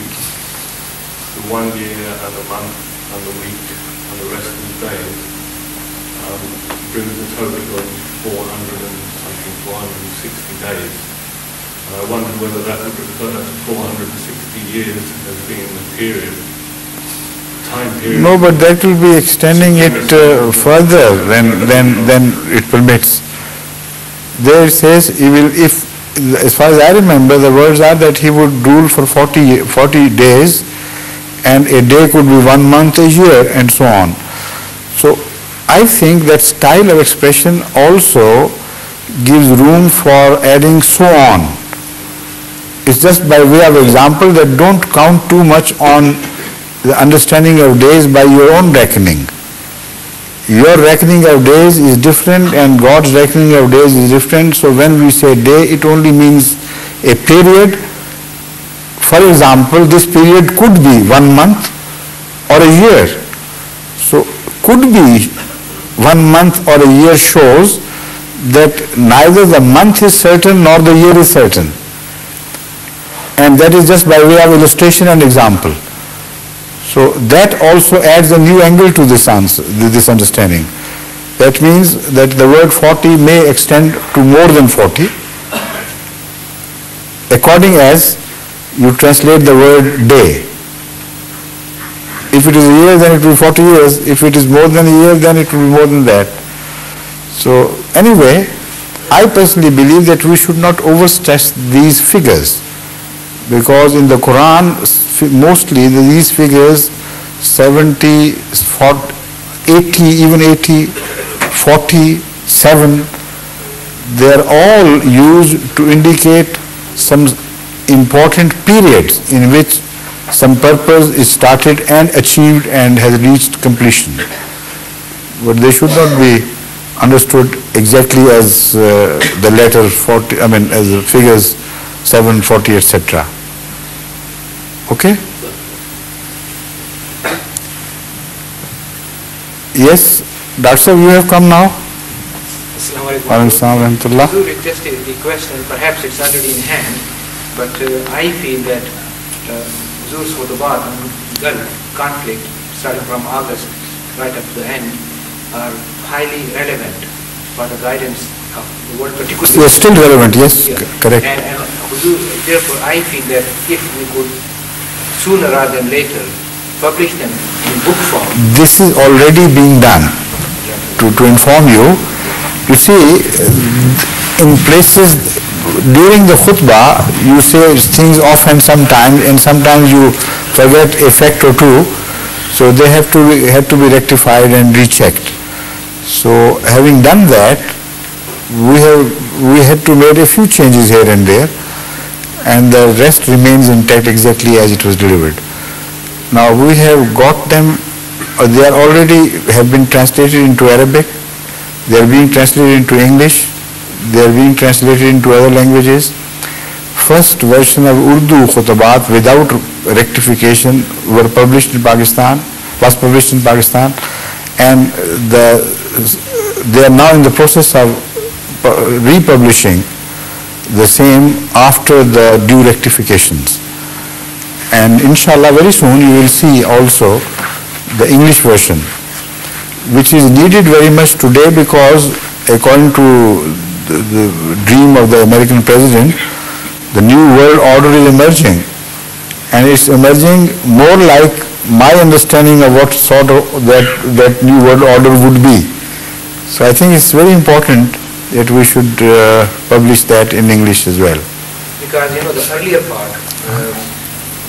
1 year and a month and a week and the rest of the days, brings a total of 460 days. And I wondered whether that would refer to 460 years as being the time period. No, but that will be extending it further than it permits. There it says, he will, if, as far as I remember, the words are that he would rule for 40 days, and a day could be 1 month, a year, and so on. So I think that style of expression also gives room for adding so on. It's just by way of example that don't count too much on the understanding of days by your own reckoning. Your reckoning of days is different and God's reckoning of days is different. So when we say day, it only means a period. For example, this period could be 1 month or a year. So could be 1 month or a year shows that neither the month is certain nor the year is certain. And that is just by way of illustration and example. So that also adds a new angle to this answer, this understanding. That means that the word 40 may extend to more than 40, according as you translate the word day. If it is a year, then it will be 40 years. If it is more than a year, then it will be more than that. So anyway, I personally believe that we should not overstress these figures, because in the Quran, mostly these figures, 70, 40, 80, even 80, 47, they are all used to indicate some important periods in which some purpose is started and achieved and has reached completion. But they should not be understood exactly as the letter 40, as the figures 7, 40, etc. Okay? Yes, Dr. Sahib, you have come now. Assalamu alaikum. Just a question, perhaps it's already in hand, but I feel that Huzur's Khutubat on Gulf conflict, starting from August right up to the end, are highly relevant for the guidance of the world, particularly. Yes, still relevant, yes, correct. And Huzur, therefore, I feel that if we could sooner rather than later publish them in book form. This is already being done. To inform you, you see, in places during the khutbah, you say things often sometimes, and sometimes you forget a fact or two, so they have to be rectified and rechecked. So having done that, we had to make a few changes here and there, and the rest remains intact exactly as it was delivered. Now we have got them, they are already have been translated into Arabic, they are being translated into English, they are being translated into other languages. First version of Urdu Khutubat without rectification was published in Pakistan, and they are now in the process of republishing the same after the due rectifications. And inshallah very soon you will see also the English version, which is needed very much today, because according to the dream of the American president, the new world order is emerging, and it's emerging more like my understanding of what sort of that new world order would be. So I think it's very important that we should publish that in English as well. Because the earlier part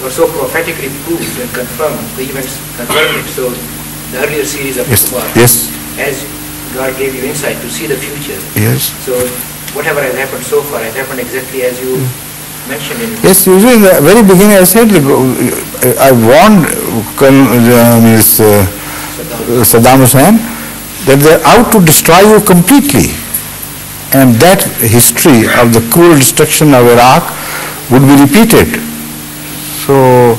was so prophetically proved and confirmed, the events confirmed it. So the earlier series of Qur'an, yes, as God gave you insight to see the future. Yes. So whatever has happened so far has happened exactly as you mentioned in. Yes, usually in the very beginning I said, I warned Saddam Hussein that they're out to destroy you completely, and that history of the cruel destruction of Iraq would be repeated. So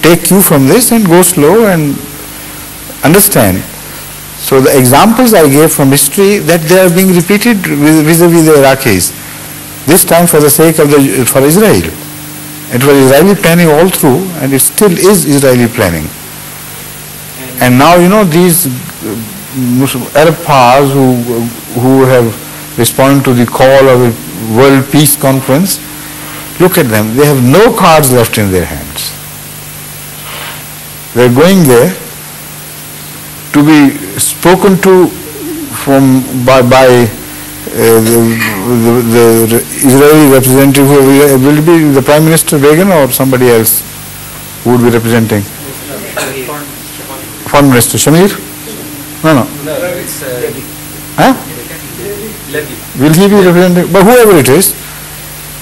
take cue from this and go slow, and understand. So the examples I gave from history, that they are being repeated vis-a-vis the Iraqis. This time for the sake of for Israel. It was Israeli planning all through, and it still is Israeli planning. And now, these Arab powers who have responded to the call of a World Peace Conference, look at them. They have no cards left in their hands. They are going there to be spoken to by the Israeli representative. Will it be the Prime Minister Begin or somebody else who would be representing? Foreign Minister Shamir? No, it's huh? Will he be representing? But whoever it is,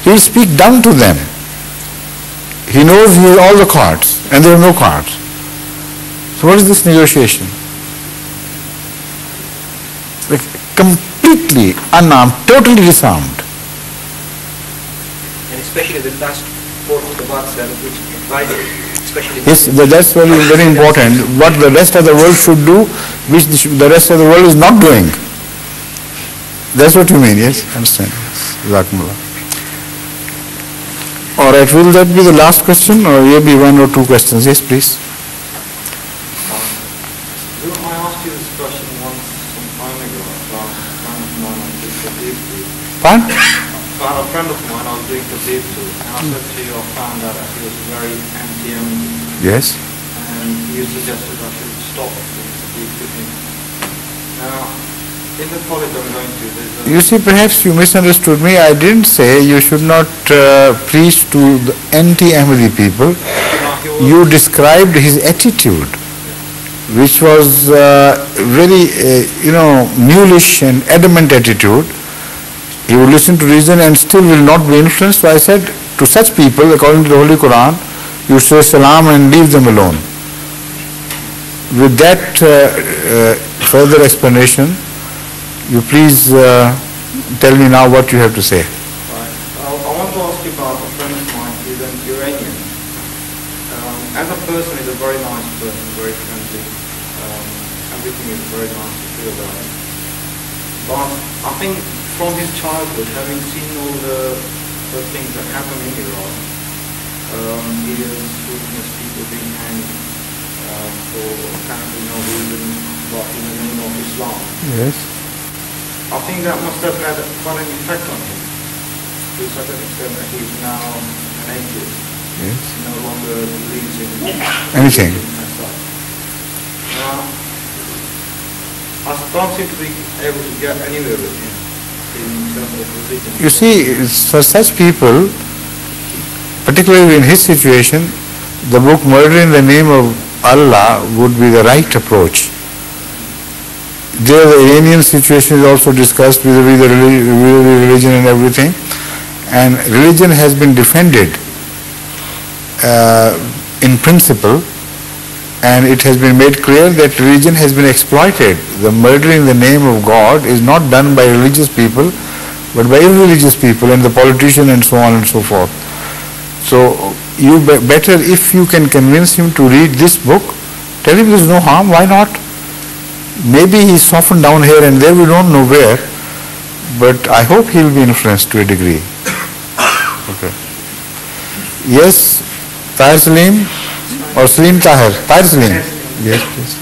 he will speak down to them. He knows he has all the cards, and there are no cards. So what is this negotiation? Like completely unarmed, totally disarmed. And especially the last four khutbahs which advised, especially... Yes, that's very important. What the rest of the world should do, which the rest of the world is not doing. That's what you mean, yes? Understand. Jazakumullah. All right, will that be the last question, or maybe one or two questions? Yes, please. I asked you this question once some time ago about a friend of mine I was doing tabligh to. Fine? About a friend of mine I was doing tabligh to, and I said to you I found out that he was very anti-Ahmadi. Yes. And you suggested I should stop doing tabligh to him. Now, in the college I'm going to, there's a... You see, perhaps you misunderstood me. I didn't say you should not preach to the anti-Ahmadi people. You described his attitude, which was very, mulish and adamant attitude. He would listen to reason and still will not be influenced. So I said, to such people, according to the Holy Quran, you say salam and leave them alone. With that further explanation, you please tell me now what you have to say. Right. I want to ask you about a friend of mine. He's an Iranian. As a person, he's a very nice person, very friendly. Everything is very nice to feel about him. But I think from his childhood, having seen all the things that happen in Iran, he has witnessed people being hanged for apparently no reason but in the name of Islam. Yes. I think that must have had quite an effect on him, to such an extent that he's now an atheist. Yes. He no longer believes in anything. As such. Now, I don't seem to be able to get anywhere with him in terms of religion. You see, for such people, particularly in his situation, the book Murder in the Name of Allah would be the right approach. There the Iranian situation is also discussed with the religion and everything, and religion has been defended in principle, and it has been made clear that religion has been exploited. The murder in the name of God is not done by religious people, but by irreligious people and the politician and so on and so forth. So you better, if you can convince him to read this book, tell him there is no harm, why not? Maybe he's softened down here and there, we don't know where, but I hope he'll be influenced to a degree. Okay. Yes, Tahir Salim or Salim Tahir? Tahir Salim. Yes, please.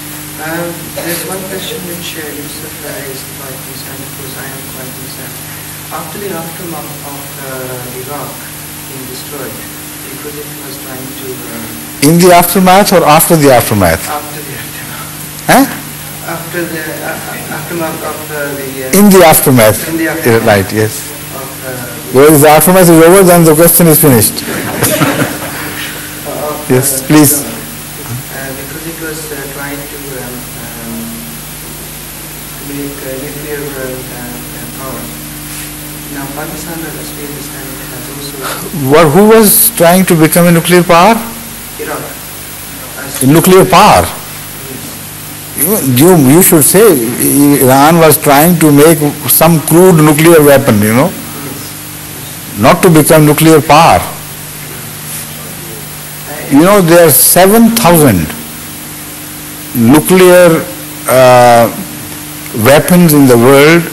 There's one question which Yusuf raised quite concerned, because I am quite concerned. After the aftermath of Iraq being destroyed, because it was trying to... In the aftermath or after the aftermath? After the aftermath. Huh? After the aftermath of the... In the aftermath. In the aftermath. Right, yes. Because the aftermath is over, then the question is finished. Yes, please. Because it was trying to make nuclear power. Now Pakistan, as we understand, has also... Who was trying to become a nuclear power? Iraq. Nuclear power? You should say Iran was trying to make some crude nuclear weapon, not to become nuclear power. There are 7,000 nuclear weapons in the world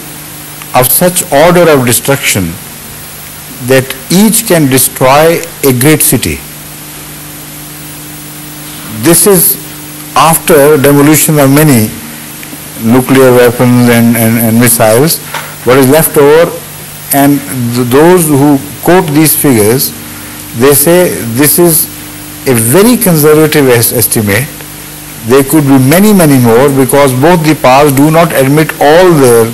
of such order of destruction that each can destroy a great city. This is after demolition of many nuclear weapons and missiles. What is left over, and those who quote these figures, they say this is a very conservative estimate. There could be many, many more, because both the powers do not admit all their,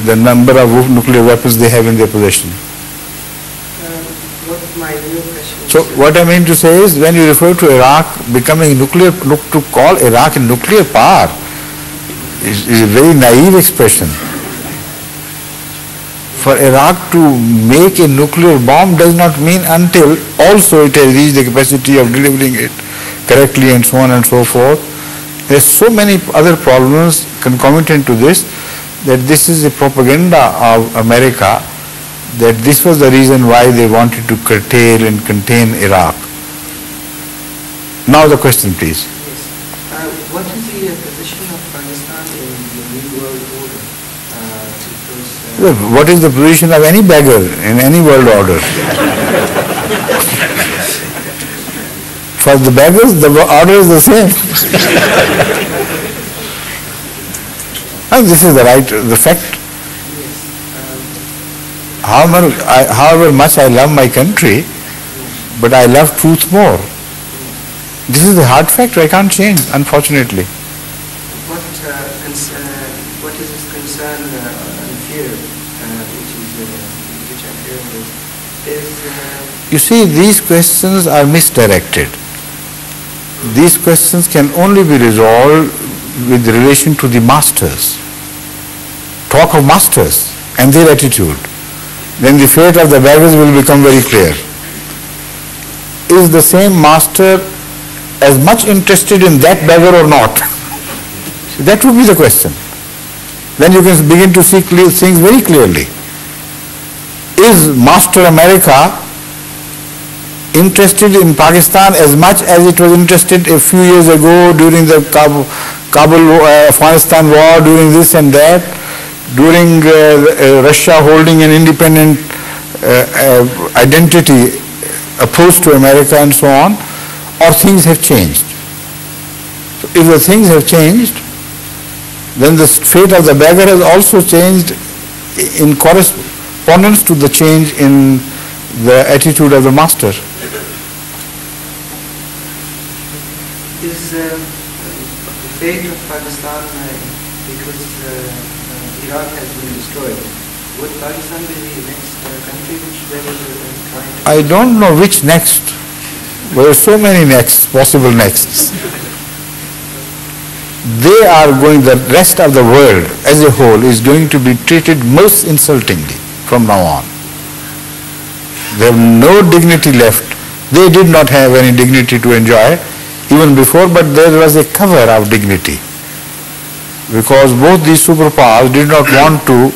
the number of nuclear weapons they have in their possession. What my real question So what I mean to say is, when you refer to Iraq becoming nuclear, to call Iraq a nuclear power is a very naive expression. For Iraq to make a nuclear bomb does not mean until also it has reached the capacity of delivering it correctly and so on and so forth. There's so many other problems concomitant to this, that this is a propaganda of America, that this was the reason why they wanted to curtail and contain Iraq. Now the question, please. Yes. What is the position of Pakistan in the New World Order? What is the position of any beggar in any world order? For the beggars, the order is the same. And this is the fact. However much I love my country, but I love truth more. This is the hard fact. I can't change, unfortunately. What is his concern and fear, which I'm hearing is You see, these questions are misdirected. These questions can only be resolved with relation to the masters. Talk of masters and their attitude. Then the fate of the beggars will become very clear. Is the same master as much interested in that beggar or not? That would be the question. Then you can begin to see things very clearly. Is Master America interested in Pakistan as much as it was interested a few years ago during the Kabul Afghanistan war, during this and that, during Russia holding an independent identity opposed to America and so on, or things have changed? So if the things have changed, then the fate of the beggar has also changed in correspondence to the change in the attitude of the master. Is the fate of Pakistan, because Iraq has been destroyed, would Pakistan be the next country which they will try to... I don't know which next. There are so many nexts, possible nexts. They are going, the rest of the world as a whole is going to be treated most insultingly from now on. They have no dignity left. They did not have any dignity to enjoy even before, but there was a cover of dignity, because both these superpowers did not want to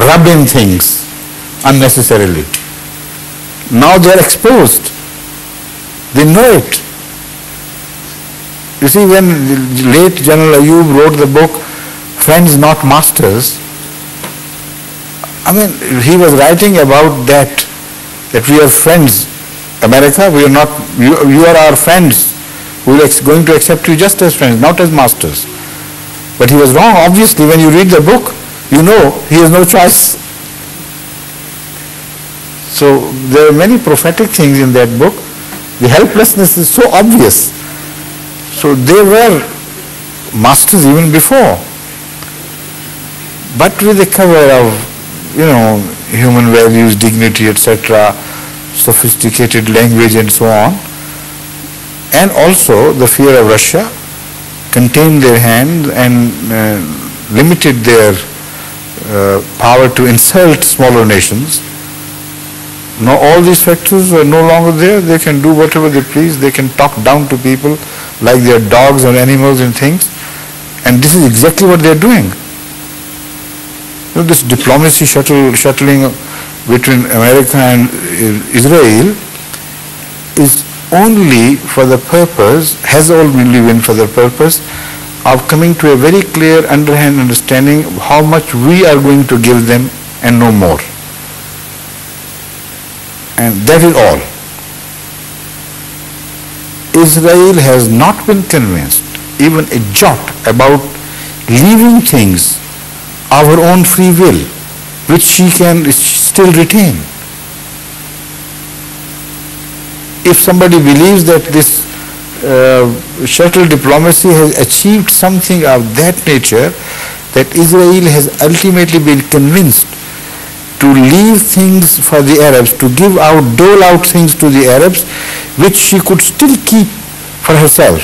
rub in things unnecessarily. Now they are exposed. They know it. You see, when the late General Ayub wrote the book Friends Not Masters, I mean, he was writing about that we are friends. America, we are not, you are our friends. We are going to accept you just as friends, not as masters. But he was wrong. Obviously, when you read the book, you know he has no choice. So there are many prophetic things in that book. The helplessness is so obvious. So they were masters even before. But with the cover of, human values, dignity, etc., sophisticated language and so on, and also the fear of Russia contained their hand and limited their power to insult smaller nations. Now all these factors are no longer there. They can do whatever they please. They can talk down to people like they are dogs or animals and things. And this is exactly what they are doing. This diplomacy shuttling between America and Israel is only for the purpose, has only been for the purpose of coming to a very clear underhand understanding of how much we are going to give them and no more. And that is all. Israel has not been convinced even a jot about leaving things our own free will, which she can still retain. If somebody believes that this shuttle diplomacy has achieved something of that nature, that Israel has ultimately been convinced to leave things for the Arabs, to give out, dole out things to the Arabs, which she could still keep for herself.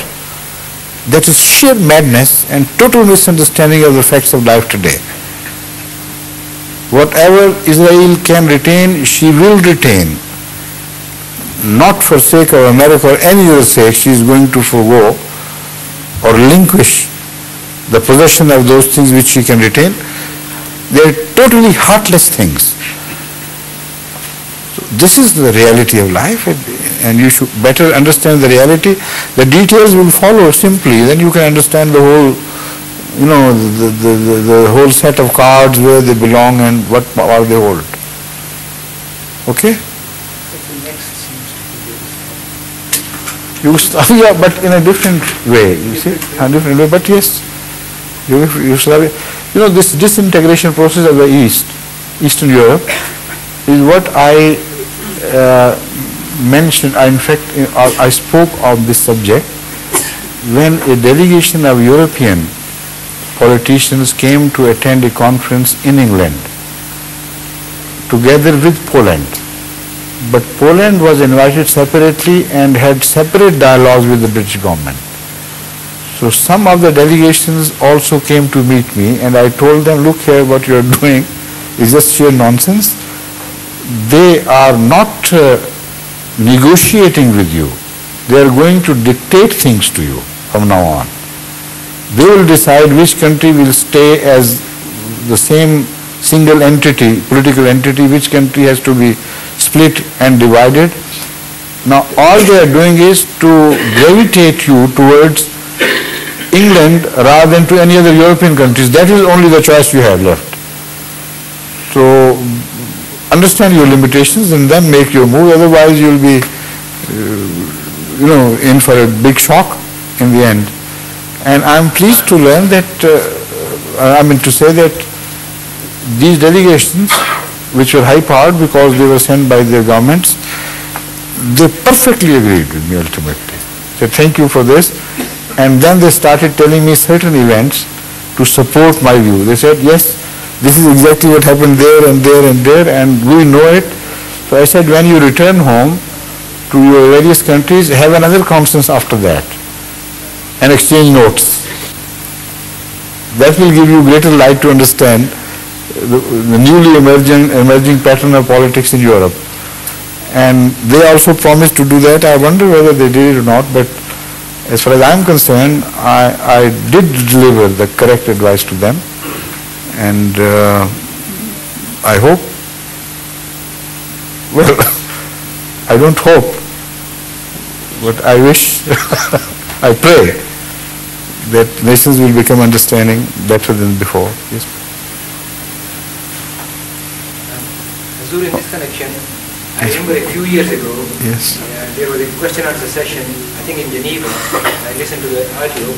That is sheer madness and total misunderstanding of the facts of life today. Whatever Israel can retain, she will retain. Not for sake of America or any other sake, she is going to forego or relinquish the possession of those things which she can retain. They are totally heartless things. So this is the reality of life, and you should better understand the reality. The details will follow simply, then you can understand the whole, the whole set of cards, where they belong and what power they hold. Okay? Yeah, but in a different way, you see, a different way. But yes, Yugoslavia, this disintegration process of the Eastern Europe is what I mentioned. In fact, I spoke of this subject when a delegation of European politicians came to attend a conference in England together with Poland. But Poland was invited separately and had separate dialogues with the British government. So some of the delegations also came to meet me, and I told them, look here, what you are doing is just sheer nonsense. They are not negotiating with you. They are going to dictate things to you from now on. They will decide which country will stay as the same single entity, political entity, which country has to be split and divided. Now all they are doing is to gravitate you towards England rather than to any other European countries. That is only the choice you have left. So understand your limitations and then make your move, otherwise you will be in for a big shock in the end. And I am pleased to learn that, to say that these delegations, which were high-powered because they were sent by their governments, they perfectly agreed with me ultimately. Said, thank you for this. And then they started telling me certain events to support my view. They said, yes, this is exactly what happened there and there and there, and we know it. So I said, when you return home to your various countries, have another conference after that and exchange notes. That will give you greater light to understand the newly emerging pattern of politics in Europe. And they also promised to do that. I wonder whether they did it or not, but as far as I am concerned, I did deliver the correct advice to them. And I hope, well, I don't hope, but I wish, I pray that nations will become understanding better than before. Yes. Hazur, in this connection, I remember a few years ago, yes, there was a question answer session, I think in Geneva. I listened to the audio,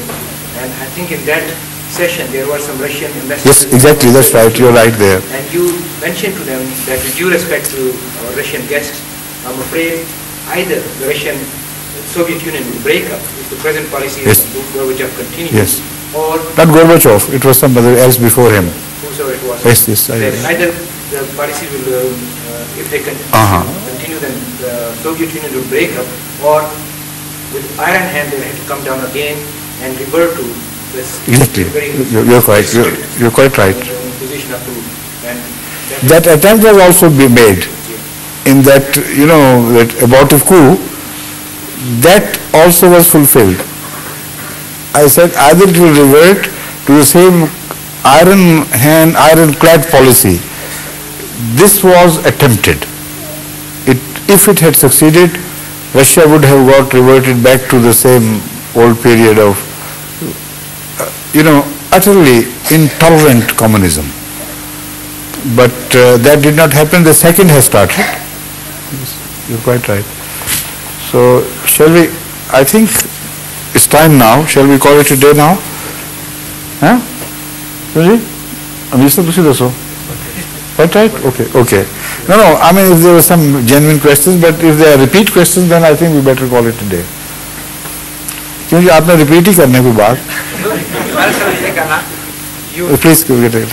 and I think in that session there were some Russian ambassadors. Yes, exactly, that's right, you're right there. And you mentioned to them that with due respect to our Russian guests, I'm afraid either the Soviet Union will break up if the present policy of Gorbachev continues, or... Not Gorbachev, it was somebody else before him. Whosoever it was. Yes. Either the policy will, if they continue, then the Soviet Union will break up, or with iron hand they will have to come down again and revert to this. Exactly, you're quite right. Position up to, and that attempt was also made in that, that abortive coup. That also was fulfilled. I said either it will revert to the same ironclad policy. This was attempted. If it had succeeded, Russia would have got reverted back to the same old period of, utterly intolerant communism. But that did not happen. The second has started. You're quite right. So shall we, I think it's time now. Shall we call it a day now? Huh? Quite right? Okay. No, I mean, if there were some genuine questions, but if they are repeat questions, then I think we better call it a day. क्योंकि आपने repeat ही करने कोई बात. Please go get it.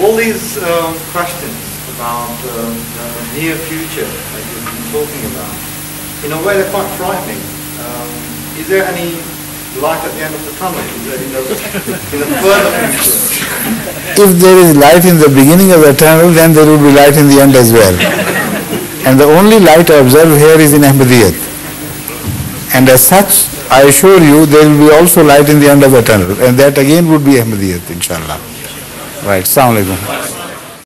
All these questions about the near future that you've been talking about, in a way they're quite frightening. Is there any light at the end of the tunnel? Is there in the further future? If there is light in the beginning of the tunnel, then there will be light in the end as well. And the only light I observe here is in Ahmadiyyat. And as such, I assure you, there will be also light in the end of the tunnel. And that again would be Ahmadiyyat, inshallah. Right. Assalamu alaikum.